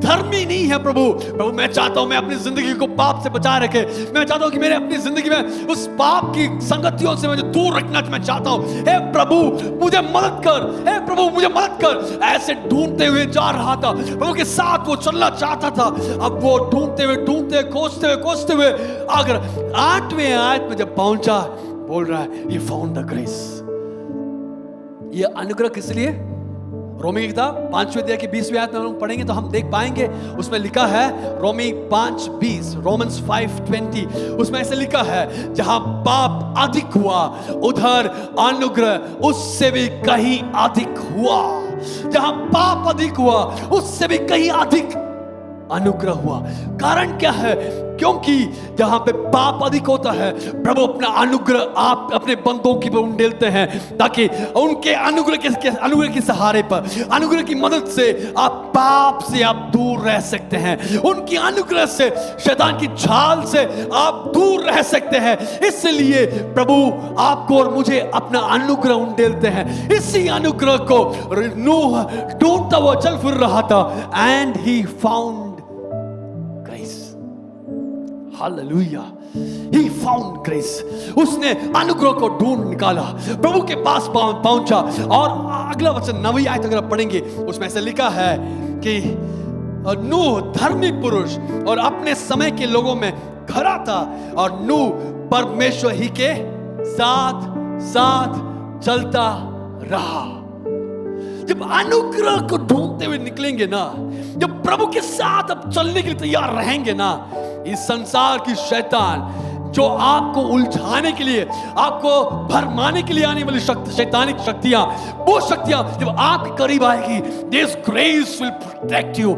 धर्मी नहीं है प्रभु। प्रभु मैं चाहता हूं मैं अपनी जिंदगी को पाप से बचा रखे, मैं चाहता हूं कि मेरे अपनी जिंदगी में उस पाप की संगतियों से मुझे दूर रखना मैं चाहता हूं। हे प्रभु मुझे मदद कर, हे प्रभु मुझे मदद कर। ऐसे ढूंढते हुए जा रहा था, प्रभु के साथ वो चलना चाहता था। अब वो ढूंढते हुए खोजते हुए अगर 8वें आयत में जब पहुंचा, बोल रहा है he found the grace। ये अनुग्रह किस लिए? रोमी की किताब 5वें अध्याय की 20वीं आयत में हम पढ़ेंगे तो हम देख पाएंगे, उसमें लिखा है रोमी 5:20, रोमन्स 5:20, उसमें ऐसे लिखा है, जहां पाप अधिक हुआ उधर अनुग्रह उससे भी कहीं अधिक हुआ। जहां पाप अधिक हुआ उससे भी कहीं अधिक अनुग्रह हुआ। कारण क्या है? क्योंकि जहां पे पाप अधिक होता है, प्रभु अपना अनुग्रह आप अपने बंदों की पर उंडेलते हैं, ताकि उनके अनुग्रह के सहारे पर, अनुग्रह की मदद से आप पाप से आप दूर रह सकते हैं। उनकी अनुग्रह से, शैतान की छाल से आप दूर रह सकते हैं। इसलिए प्रभु आपको और मुझे अपना अनुग्रह उंडेलते हैं। इसी अनुग्रह को नूह ढूंढता हुआ चल फिर रहा था, and he found grace. Hallelujah, he found grace। उसने अनुग्रह को ढूंढ निकाला, प्रभु के पास पहुंचा। और अगला वचन 9वीं आयत अगर आप पढ़ेंगे, उसमें ऐसे लिखा है कि नूह धर्मी पुरुष और अपने समय के लोगों में खरा था, और नूह परमेश्वर ही के साथ साथ चलता रहा। जब अनुग्रह को ढूंढते हुए निकलेंगे ना, जब प्रभु के साथ अब चलने के लिए तैयार रहेंगे ना, इस संसार की शैतान जो आपको उलझाने के लिए, आपको भरमाने के लिए आने वाली शैतानिक शक्तियां, वो शक्तियां जब आपके करीब आएगी, this grace will protect you.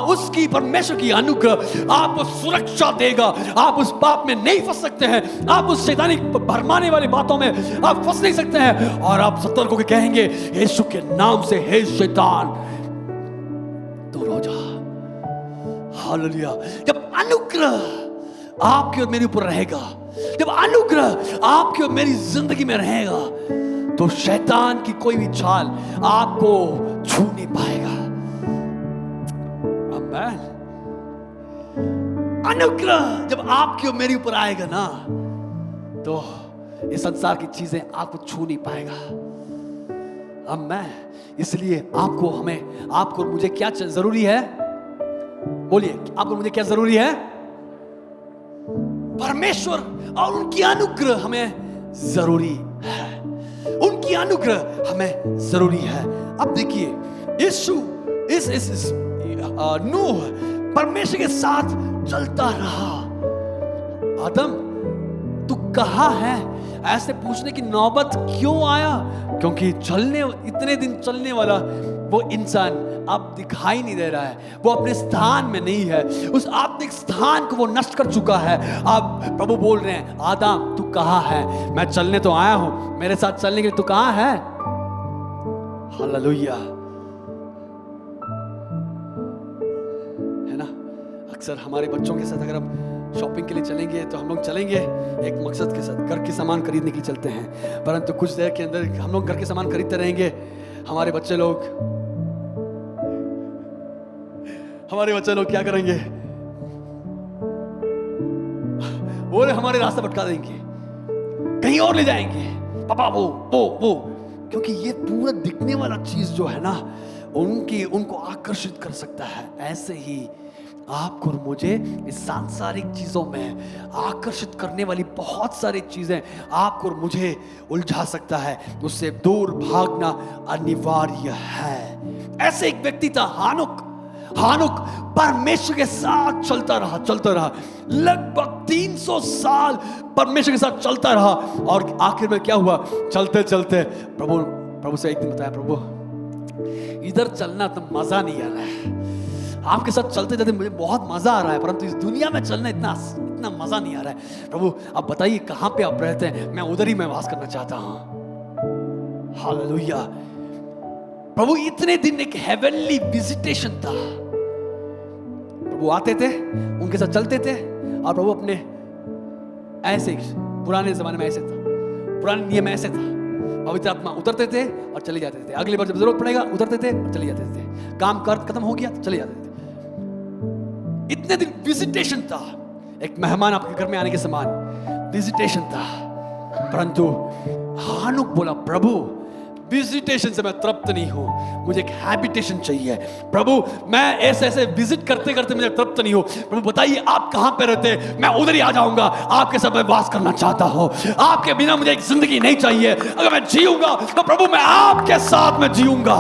उसकी परमेश्वर की अनुग्रह आपको सुरक्षा देगा। आप उस पाप में नहीं फंस सकते हैं, आप उस शैतानिक भरमाने वाली बातों में आप फंस नहीं सकते हैं। और आप सतर्क होकर कहेंगे, यीशु के नाम से हे शैतान दूर हो जा। हालेलुया। जब अनुग्रह आपके और मेरे ऊपर रहेगा, जब अनुग्रह आपके और मेरी जिंदगी में रहेगा, तो शैतान की कोई भी चाल आपको छू नहीं पाएगा। आमीन। अनुग्रह जब आपके और मेरे ऊपर आएगा ना, तो ये संसार की चीजें आपको छू नहीं पाएगा। आमीन। इसलिए आपको और मुझे क्या जरूरी है? बोलिए, आपको मुझे क्या जरूरी है? परमेश्वर और उनकी अनुग्रह हमें जरूरी है। उनकी अनुग्रह हमें जरूरी है। अब देखिए, यीशु नूह परमेश्वर के साथ चलता रहा। आदम तू कहाँ है? ऐसे पूछने की नौबत क्यों आया? क्योंकि इतने दिन चलने वाला वो इंसान अब दिखाई नहीं दे रहा है, वो अपने स्थान में नहीं है। उस आत्मिक स्थान को वो नष्ट कर चुका है। अब प्रभु बोल रहे हैं, आदम तू कहाँ है? मैं चलने तो आया हूं, मेरे साथ चलने के लिए तू कहाँ है? हालेलुया। है ना, अक्सर हमारे बच्चों के साथ अगर हम शॉपिंग के लिए चलेंगे तो हम लोग चलेंगे एक मकसद के साथ, घर के सामान खरीदने के लिए चलते हैं। परंतु कुछ देर के अंदर हम लोग घर के सामान खरीदते रहेंगे, हमारे बच्चे लोग क्या करेंगे? वो हमारे रास्ता भटका देंगे, कहीं और ले जाएंगे। पापा वो क्योंकि ये पूरा दिखने वाला चीज जो है ना, उनको आकर्षित कर सकता है। ऐसे ही आपको और मुझे इस सांसारिक चीजों में आकर्षित करने वाली बहुत सारी चीजें आपको और मुझे उलझा सकता है। उससे दूर भागना अनिवार्य है। ऐसे एक व्यक्ति था हानुक परमेश्वर के साथ चलता रहा लगभग 300 साल परमेश्वर के साथ चलता रहा। और आखिर में क्या हुआ? चलते चलते प्रभु से एक दिन बताया, प्रभु इधर चलना तो मजा नहीं आ रहा है, आपके साथ चलते चलते मुझे बहुत मजा आ रहा है, परंतु इस दुनिया में चलना इतना इतना मजा नहीं आ रहा है। प्रभु आप बताइए कहां पे आप रहते हैं, मैं उधर ही मैं वास करना चाहता हूं। हालेलुया। प्रभु इतने दिन एक हेवनली विजिटेशन था। प्रभु आते थे, उनके साथ चलते थे, और प्रभु अपने ऐसे, पुराने जमाने में ऐसे था, पुराने नियम में ऐसे था, पवित्र आत्मा उतरते थे और चले जाते थे। अगली बार जब जरूरत पड़ेगा उतरते थे और चले जाते थे। काम कर खत्म हो गया तो चले जाते थे। इतने दिन विजिटेशन था, एक मेहमान आपके घर में आने के समान विजिटेशन था। परंतु हानुक बोला, प्रभु विजिटेशन से मैं तृप्त नहीं हूं, मुझे एक हैबिटेशन चाहिए। प्रभु मैं ऐसे ऐसे विजिट करते करते मुझे तृप्त नहीं हूं। प्रभु बताइए आप कहां पे रहते हैं, मैं उधर ही आ जाऊंगा। आपके साथ मैं वास करना चाहता हूं। आपके बिना मुझे एक जिंदगी नहीं चाहिए। अगर मैं जीऊंगा तो प्रभु मैं आपके साथ में जीऊंगा।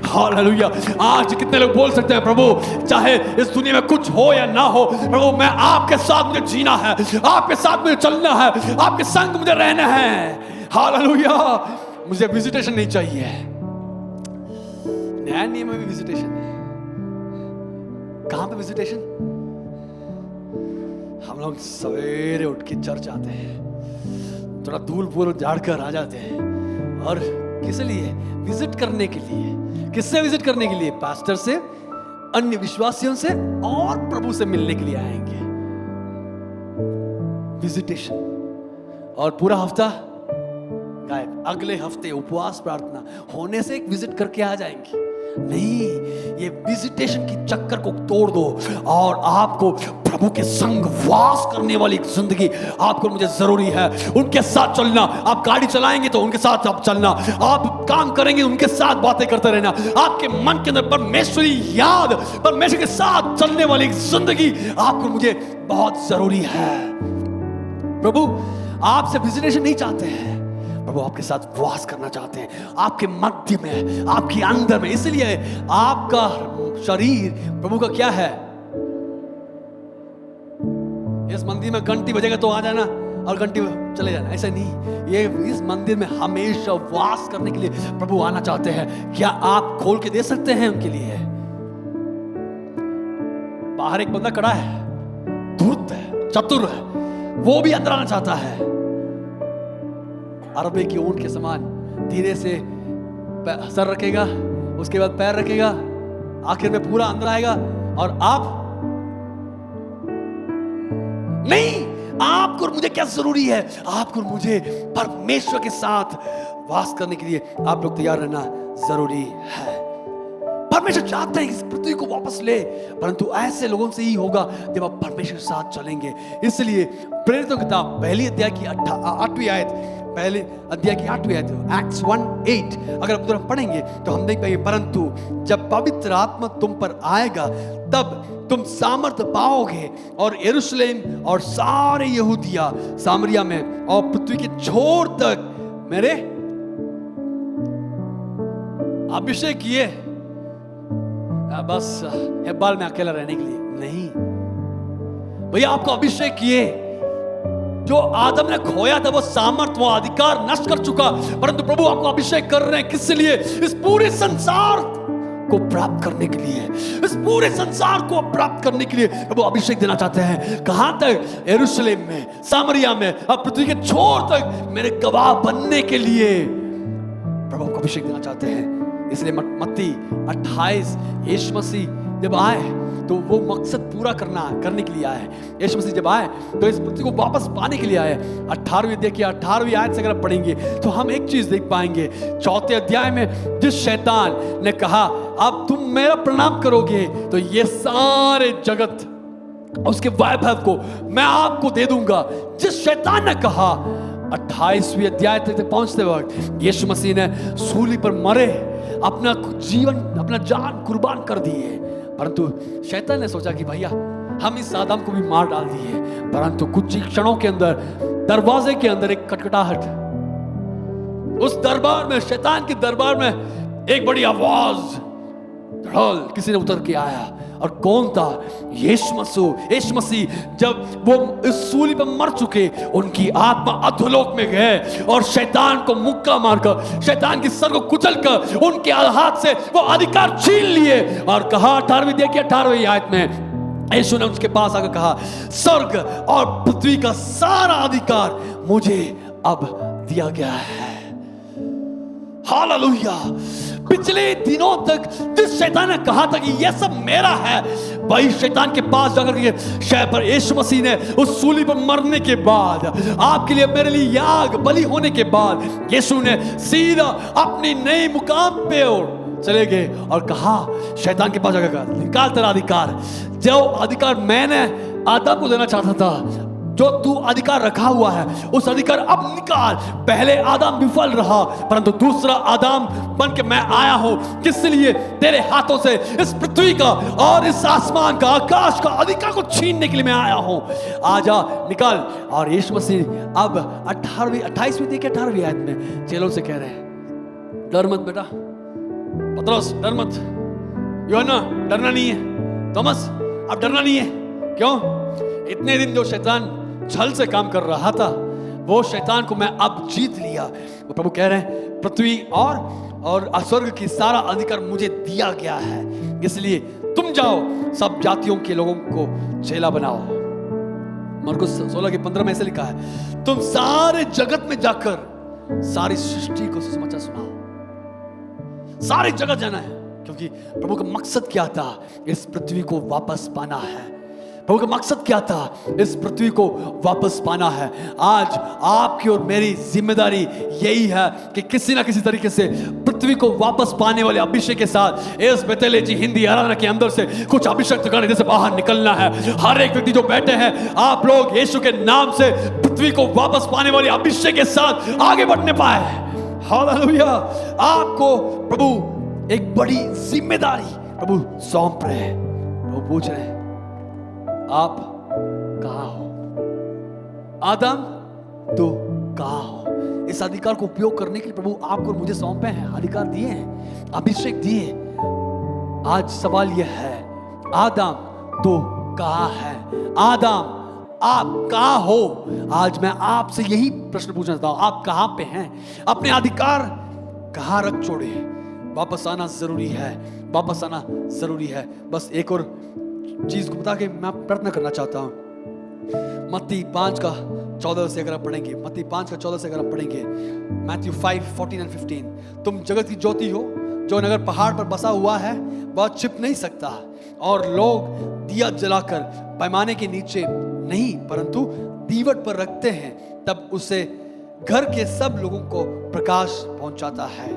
हालेलुया। आज कितने लोग बोल सकते हैं, प्रभु चाहे इस दुनिया में कुछ हो या ना हो, प्रभु मैं आपके साथ मुझे जीना है, आपके साथ मुझे चलना है, आपके संग मुझे रहना है। हालेलुया। मुझे विजिटेशन नहीं चाहिए। नया नियम में भी विजिटेशन है। कहां पे विजिटेशन? हम लोग सवेरे उठ के चर्च आते हैं, थोड़ा धूल फूल झाड़ कर आ जाते हैं, और किस लिए? विजिट करने के लिए। किससे विजिट करने के लिए? पास्टर से, अन्य विश्वासियों से, और प्रभु से मिलने के लिए आएंगे। विजिटेशन। और पूरा हफ्ता गायब। अगले हफ्ते उपवास प्रार्थना होने से एक विजिट करके आ जाएंगे। नहीं, ये विजिटेशन की चक्कर को तोड़ दो और आपको प्रभु के संग वास करने वाली एक जिंदगी आपको मुझे जरूरी है। उनके साथ चलना। आप गाड़ी चलाएंगे तो उनके साथ आप चलना, आप काम करेंगे उनके साथ बातें करते रहना। आपके मन के अंदर परमेश्वरी याद, परमेश्वर के साथ चलने वाली एक जिंदगी आपको मुझे बहुत जरूरी है। प्रभु आपसे विजिटेशन नहीं चाहते हैं, प्रभु आपके साथ वास करना चाहते हैं, आपके मध्य में, आपके अंदर में। इसलिए आपका शरीर प्रभु का क्या है? इस मंदिर में घंटी बजेगा तो आ जाना और घंटी चले जाना, ऐसा नहीं। ये इस मंदिर में हमेशा वास करने के लिए प्रभु आना चाहते हैं। क्या आप खोल के दे सकते हैं उनके लिए? बाहर एक बंदा खड़ा है, धूर्त है, चतुर है, वो भी अंदर आना चाहता है। अरबे की ऊंट के समान धीरे से सर रखेगा, उसके बाद पैर रखेगा, आखिर में पूरा अंदर आएगा। और आप नहीं, आपको मुझे क्या जरूरी है? आपको मुझे परमेश्वर के साथ वास करने के लिए आप लोग तैयार रहना जरूरी है। परमेश्वर चाहते हैं इस पृथ्वी को वापस ले, परंतु ऐसे लोगों से ही होगा जब आप परमेश्वर के साथ चलेंगे। इसलिए प्रेरितों की किताब पहली अध्याय की 8वीं आयत, पहले अध्याय की 8वीं आयत, एक्ट्स 1:8 अगर आप तुरंत पढ़ेंगे तो हम देख पाएंगे, परंतु जब पवित्र आत्मा तुम पर आएगा तब तुम सामर्थ्य पाओगे और यरूशलेम और सारे यहूदिया, सामरिया में और पृथ्वी के छोर तक मेरे अभिषेक किए। बस हेब्बाल में अकेला रहने के लिए नहीं, भैया आपको अभिषेक किए। जो आदम ने खोया था वो सामर्थ, वो अधिकार नष्ट कर चुका, परंतु प्रभु आपको अभिषेक कर रहे हैं। किस लिए? इस पूरे संसार को प्राप्त करने के लिए, इस पूरे संसार को प्राप्त करने के लिए प्रभु अभिषेक देना चाहते हैं। कहां तक? यरूशलेम में, सामरिया में और पृथ्वी के छोर तक मेरे गवाह बनने के लिए प्रभु को अभिषेक देना चाहते हैं। इसलिए मत्ती 28 यीशु मसीह जब आए तो वो मकसद पूरा करने के लिए आए। यीशु मसीह जब आए तो इस पृथ्वी को वापस पाने के लिए आए। 18वीं अध्याय की 18वीं आयत से अगर पढ़ेंगे तो हम एक चीज देख पाएंगे। 4थे अध्याय में जिस शैतान ने कहा अब तुम मेरा प्रणाम करोगे तो ये सारे जगत उसके वैभव को मैं आपको दे दूंगा, जिस शैतान ने कहा। 28वीं अध्याय तक पहुंचते वक्त यीशु मसीह ने सूली पर मरे, अपना जीवन, अपना जान कुर्बान कर दिए, परंतु शैतान ने सोचा कि भैया हम इस आदम को भी मार डाल दिए। परंतु कुछ ही क्षणों के अंदर दरवाजे के अंदर एक खटखटाहट, उस दरबार में, शैतान के दरबार में एक बड़ी आवाज, किसी ने उतर के आया। और कौन था? यीशु मसीह। जब वो इस सूली पर मर चुके, उनकी आत्मा अधोलोक में गए और शैतान को मुक्का मारकर, शैतान की सर को कुचलकर उनके हाथ से वो अधिकार छीन लिए और कहा 18वीं अध्याय की 18वीं आयत में, यीशु ने उसके पास आकर कहा, स्वर्ग और पृथ्वी का सारा अधिकार मुझे अब दिया गया है। हालेलुया। पिछले दिनों तक जिस शैतान ने कहा था कि यह सब मेरा है, वही शैतान के पास जाकर के शायद पर यीशु मसीह ने उस सूली पर मरने के बाद, आपके लिए मेरे लिए याग बलि होने के बाद, यीशु ने सीधा अपनी नई मुकाम पे और चले गए और कहा, शैतान के पास जाकर कहा, निकाल तेरा अधिकार। जो अधिकार मैंने आदम को देना चाहता था, जो तू अधिकार रखा हुआ है, उस अधिकार अब निकाल। पहले आदम विफल रहा, परंतु दूसरा आदम बन के मैं आया हूं। किस लिए? तेरे हाथों से इस पृथ्वी का और इस आसमान का, आकाश का अधिकार को छीनने के लिए मैं आया हूं। आजा, निकाल। और यीशु मसीह अब 28वीं 18वीं आयत में चेलों से कह रहे हैं, डर मत बेटा, पतरस डर मत, यूहन्ना डरना नहीं है, थॉमस अब डरना नहीं है। क्यों? इतने दिन जो शैतान छल से काम कर रहा था, वो शैतान को मैं अब जीत लिया। वो प्रभु कह रहे हैं, पृथ्वी और स्वर्ग की सारा अधिकार मुझे दिया गया है, इसलिए तुम जाओ, सब जातियों के लोगों को चेला बनाओ। मरकुस 16:15 में ऐसे लिखा है, तुम सारे जगत में जाकर सारी सृष्टि को सुसमाचार सुनाओ। सारी जगत जाना है, क्योंकि प्रभु का मकसद क्या था? इस पृथ्वी को वापस पाना है। प्रभु का मकसद क्या था? इस पृथ्वी को वापस पाना है। आज आपकी और मेरी जिम्मेदारी यही है कि किसी ना किसी तरीके से पृथ्वी को वापस पाने वाले अभिषेक के साथ इस बेतेले जी हिंदी आराधना के अंदर से कुछ अभिषेक गाने से बाहर निकलना है। हर एक व्यक्ति जो बैठे हैं, आप लोग यीशु के नाम से पृथ्वी को वापस पाने वाले अभिषेक के साथ आगे बढ़ने पाए। हालेलुया। आपको प्रभु एक बड़ी जिम्मेदारी प्रभु सौंप रहे हैं। प्रभु पूछ रहे हैं, आप कहां हो? आदम तो कहां हो? इस अधिकार को उपयोग करने के लिए प्रभु आपको और मुझे सौंपे हैं, अधिकार दिए हैं, अभिषेक दिए। आज सवाल यह है, आदम तो कहां है? आदम आप कहां हो? आज मैं आपसे यही प्रश्न पूछना चाहता हूं, आप कहां पे हैं? अपने अधिकार कहां रख छोड़े? वापस आना जरूरी है, वापस आना जरूरी है। बस एक और चीज को बता के मैं प्रार्थना करना चाहता हूं। मत्ती 5:14 से अगर आप पढ़ेंगे, मत्ती 5:14 से अगर आप पढ़ेंगे, मैथ्यू 5:14 और 15, तुम जगत की ज्योति हो, जो नगर पहाड़ पर बसा हुआ है वह छिप नहीं सकता, और लोग दिया जलाकर पैमाने के नीचे नहीं परंतु दीवट पर रखते हैं, तब उसे घर के सब लोगों को प्रकाश पहुंचाता है।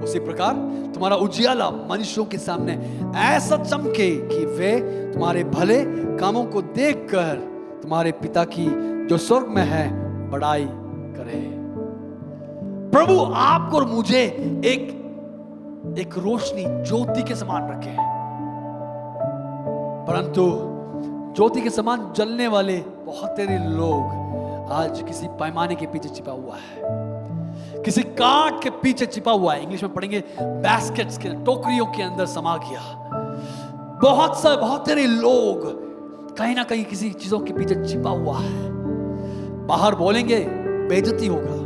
उसी प्रकार तुम्हारा उजियाला मनुष्यों के सामने ऐसा चमके कि वे तुम्हारे भले कामों को देखकर तुम्हारे पिता की जो स्वर्ग में है बड़ाई करे। प्रभु आपको और मुझे एक रोशनी ज्योति के समान रखे, परंतु ज्योति के समान जलने वाले बहुत सारे लोग आज किसी पैमाने के पीछे छिपा हुआ है, किसी काट के पीछे छिपा हुआ है। इंग्लिश में पढ़ेंगे बास्केट्स के, टोकरियों के अंदर समा गया। बहुत सारे लोग कहीं ना कहीं किसी चीजों के पीछे छिपा हुआ है। बाहर बोलेंगे बेइज्जती होगा,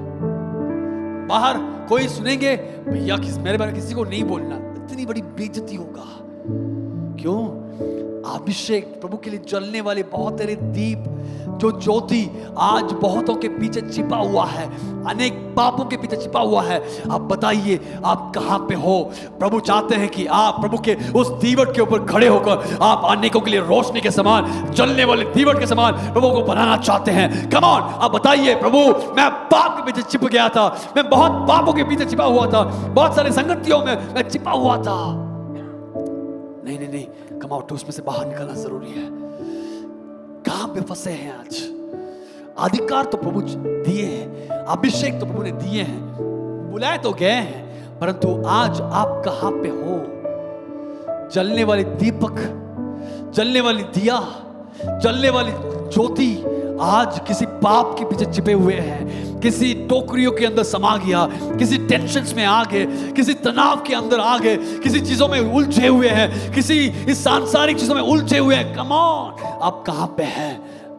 बाहर कोई सुनेंगे भैया मेरे बारे में किसी को नहीं बोलना, इतनी बड़ी बेइज्जती होगा। क्यों? अभिषेक प्रभु के लिए जलने वाले बहुत सारे दीप, जो ज्योति आज बहुतों के पीछे छिपा हुआ है, अनेक पापों के पीछे छिपा हुआ है। आप बताइए आप कहां पे हो? प्रभु चाहते हैं कि आप प्रभु के उस दीवट के ऊपर खड़े होकर आप अनेकों के लिए रोशनी के समान, जलने वाले दीवट के समान प्रभु को बनाना चाहते हैं। कम ऑन, आप बताइए, प्रभु मैं पाप के पीछे छिप गया था, मैं बहुत पापों के पीछे छिपा हुआ था, बहुत सारे संगतियों में मैं छिपा हुआ था। नहीं, कम आउट, उसमें से बाहर निकलना जरूरी है। कहां पे फंसे हैं आज? अधिकार तो प्रभु दिए हैं, अभिषेक तो प्रभु ने दिए हैं, बुलाए तो गए हैं, परंतु आज आप कहां पे हो? जलने वाले दीपक, जलने वाली दिया, जलने वाली ज्योति आज किसी पाप के पीछे छिपे हुए हैं, किसी टोकरियों के अंदर समा गया, किसी टेंशन्स में आ गए, किसी तनाव के अंदर आ गए, किसी चीजों में उलझे हुए हैं, किसी इस सांसारिक चीजों में उलझे हुए हैं। कम ऑन, आप कहां पे हैं?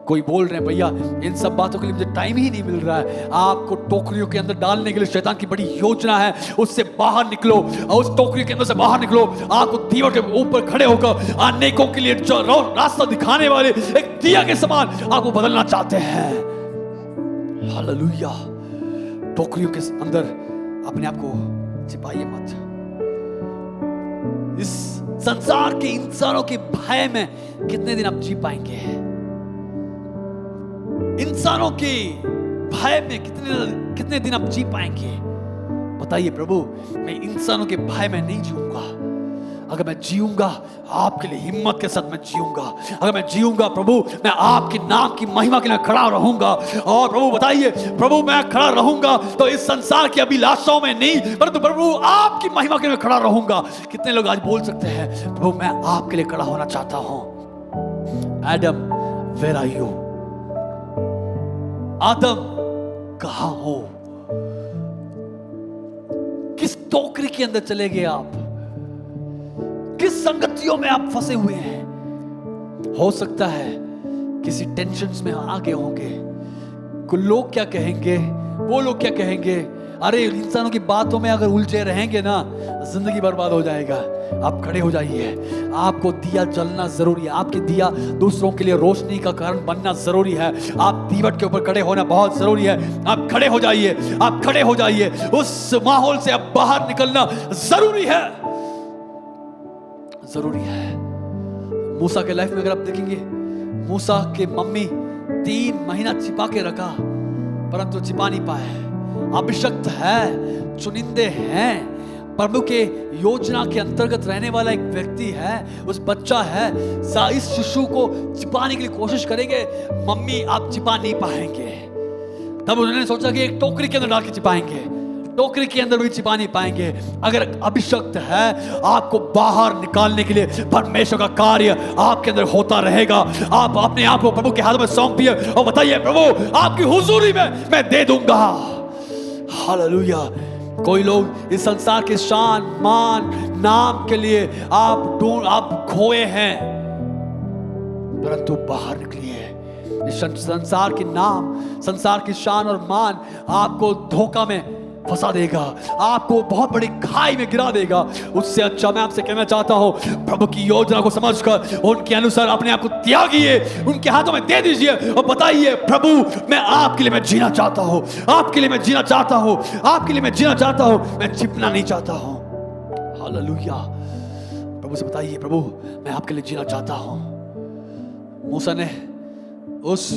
कोई बोल रहे हैं भैया इन सब बातों के लिए मुझे टाइम ही नहीं मिल रहा है। आपको टोकरियों के अंदर डालने के लिए शैतान की बड़ी योजना है, उससे बाहर निकलो और उस टोकरी के अंदर से बाहर निकलो। आपको दीवार के ऊपर खड़े होकर अनेकों के लिए जो रास्ता दिखाने वाले एक दिया के समान आपको बदलना चाहते हैं। हालेलुया। टोकरियों के अंदर अपने आप को छिपाइए मत। इस संसार के इंसानों के भय में कितने दिन आप जी पाएंगे? इंसानों के भय में कितने दिन आप जी पाएंगे? बताइए प्रभु, मैं इंसानों के भय में नहीं जीऊंगा। अगर मैं जीऊंगा आपके लिए हिम्मत के साथ मैं जीऊंगा। अगर मैं जीऊंगा प्रभु, मैं आपके नाम की महिमा के लिए खड़ा रहूंगा। और प्रभु बताइए, प्रभु मैं खड़ा रहूंगा तो इस संसार की अभिलाषाओं में नहीं, परंतु प्रभु आपकी महिमा के लिए खड़ा रहूंगा। कितने लोग आज बोल सकते हैं प्रभु मैं आपके लिए खड़ा होना चाहता हूं। Adam where are you? आदम कहां हो? किस टोकरी के अंदर चले गए आप? किस संगतियों में आप फंसे हुए हैं? हो सकता है किसी टेंशन्स में आ गए होंगे। कुछ लोग क्या कहेंगे, वो लोग क्या कहेंगे। अरे इंसानों की बातों में अगर उलझे रहेंगे ना, जिंदगी बर्बाद हो जाएगा। आप खड़े हो जाइए। आपको दिया जलना जरूरी है। आपके दिया दूसरों के लिए रोशनी का कारण बनना जरूरी है। आप दीवट के ऊपर खड़े होना बहुत जरूरी है। आप खड़े हो जाइए, आप खड़े हो जाइए। उस माहौल से अब बाहर निकलना जरूरी है, जरूरी है। मूसा के लाइफ में अगर आप देखेंगे, मूसा के मम्मी 3 महीना छिपा के रखा, परंतु छिपा नहीं पाए। अभिषक्त है, चुनिंदे हैं, प्रभु के योजना के अंतर्गत रहने वाला एक व्यक्ति है, उस बच्चा है। इस शिशु को छिपाने के लिए कोशिश करेंगे, मम्मी आप छिपा नहीं पाएंगे। तब उन्होंने सोचा कि एक टोकरी के अंदर डाल के छिपाएंगे। टोकरी के अंदर भी छिपा नहीं पाएंगे। अगर अभिषक्त है, आपको बाहर निकालने के लिए परमेश्वर का कार्य आपके अंदर होता रहेगा। आप अपने आप को प्रभु के हाथ में सौंप दिए और बताइए प्रभु आपकी हुजूरी में मैं दे दूंगा। हालेलुया। कोई लोग इस संसार के शान मान नाम के लिए आप खोए हैं, परंतु बाहर निकलिए। इस संसार के नाम, संसार की शान और मान आपको धोखा में फंसा देगा, आपको बहुत बड़ी खाई में गिरा देगा। उससे अच्छा मैं आपसे कहना चाहता हूं, प्रभु की योजना को समझकर उनके अनुसार अपने आप को त्यागिए, उनके हाथों में दे दीजिए और बताइए प्रभु मैं आपके लिए मैं जीना चाहता हूं, आपके लिए मैं जीना चाहता हूं, आपके लिए मैं जीना चाहता हूं, मैं छिपना नहीं चाहता हूं। हालेलुया। प्रभु से बताइए प्रभु मैं आपके लिए जीना चाहता हूं। मूसा ने उस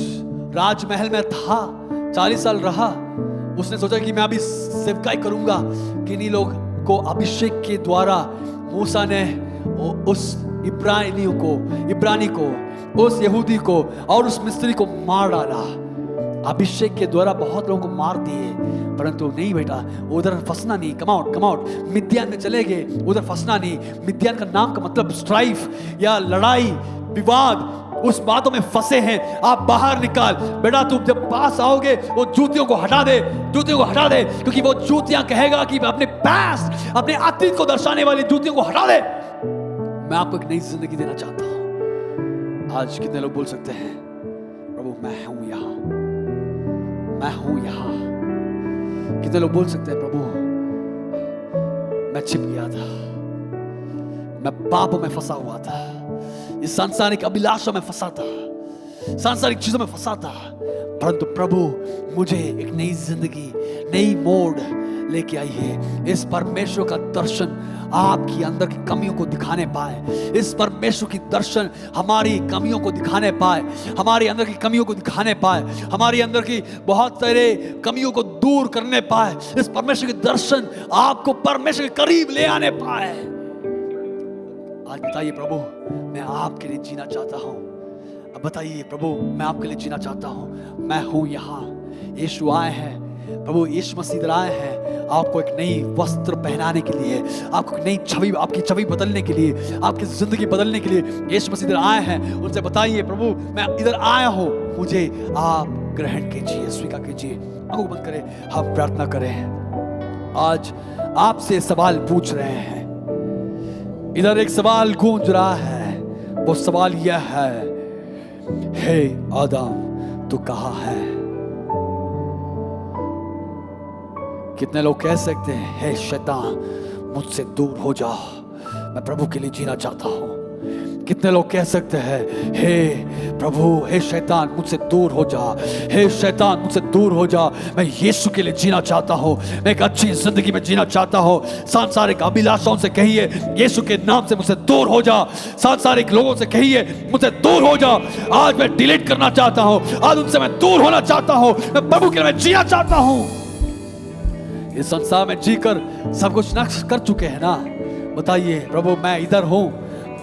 राजमहल में था, 40 साल रहा। उसने सोचा कि मैं अभी सेवकाई करूंगा। किन्हीं लोग को अभिषेक के द्वारा मूसा ने उस इब्रानी को, उस यहूदी को और उस मिस्री को मार डाला। अभिषेक के द्वारा बहुत लोगों को मार दिए, परंतु नहीं बेटा उधर फंसना नहीं। कम आउट मिद्यान में चले गए, उधर फंसना नहीं। मिद्यान का नाम का मतलब स्ट्राइफ या लड़ाई विवाद, उस बातों में फंसे हैं। आप बाहर निकाल बेटा। तुम जब पास आओगे वो जूतियों को हटा दे, जूतियों को हटा दे, क्योंकि वो जूतियां कहेगा कि अपने पास्ट, अपने अतीत को दर्शाने वाली जूतियों को हटा दे। मैं आपको एक नई जिंदगी देना चाहता हूं। आज कितने लोग बोल सकते हैं प्रभु मैं हूं यहां, मैं हूं यहां। कितने लोग बोल सकते हैं प्रभु मैं छिप गया था, मैं पापों में फंसा हुआ था, इस सांसारिक अभिलाषा में फंसा था, सांसारिक चीजों में फंसा था, परंतु प्रभु मुझे एक नई जिंदगी, नई मोड़ लेके आई है। इस परमेश्वर का दर्शन आपकी अंदर की कमियों को दिखाने पाए, इस परमेश्वर की दर्शन हमारी कमियों को दिखाने पाए, हमारे अंदर की कमियों को दिखाने पाए, हमारी अंदर की बहुत सारे कमियों को दूर करने पाए। इस परमेश्वर के दर्शन आपको परमेश्वर के करीब ले आने पाए। आज बताइए प्रभु मैं आपके लिए जीना चाहता हूं। अब बताइए प्रभु मैं आपके लिए जीना चाहता हूं। मैं हूं यहां। यीशु आए हैं, प्रभु यीशु मसीह आए हैं आपको एक नई वस्त्र पहनाने के लिए, आपको एक नई छवि, आपकी छवि बदलने के लिए, आपकी जिंदगी बदलने के लिए यीशु मसीह आए हैं। उनसे बताइए प्रभु मैं इधर आया हूं, मुझे आप ग्रहण कीजिए, स्वीकार कीजिए। आंखों बंद करें, हम प्रार्थना करें। आज आपसे सवाल पूछ रहे हैं। इधर एक सवाल गूंज रहा है, वो सवाल यह है हे आदम तू कहाँ है? कितने लोग कह सकते हैं, हे शैतान मुझसे दूर हो जा, मैं प्रभु के लिए जीना चाहता हूं। कितने लोग कह सकते हैं, हे प्रभु, हे शैतान मुझसे दूर हो जा, हे शैतान मुझसे दूर हो जा, मैं यीशु के लिए जीना चाहता हूं, मैं एक अच्छी जिंदगी में जीना चाहता हूं। सांसारिक अभिलाषाओं से कहिए, यीशु के नाम से मुझसे दूर हो जा। सांसारिक लोगों से कहिए, मुझसे दूर हो जा। आज मैं डिलीट करना चाहता हूं, आज उनसे मैं दूर होना चाहता हूं, मैं प्रभु के लिए मैं जीना चाहता हूं। इस संसार में जीकर सब कुछ नष्ट कर चुके हैं ना, बताइए प्रभु मैं इधर हूं,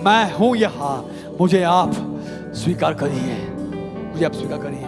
मैं हूं यहाँ, मुझे आप स्वीकार करिए, मुझे आप स्वीकार करिए।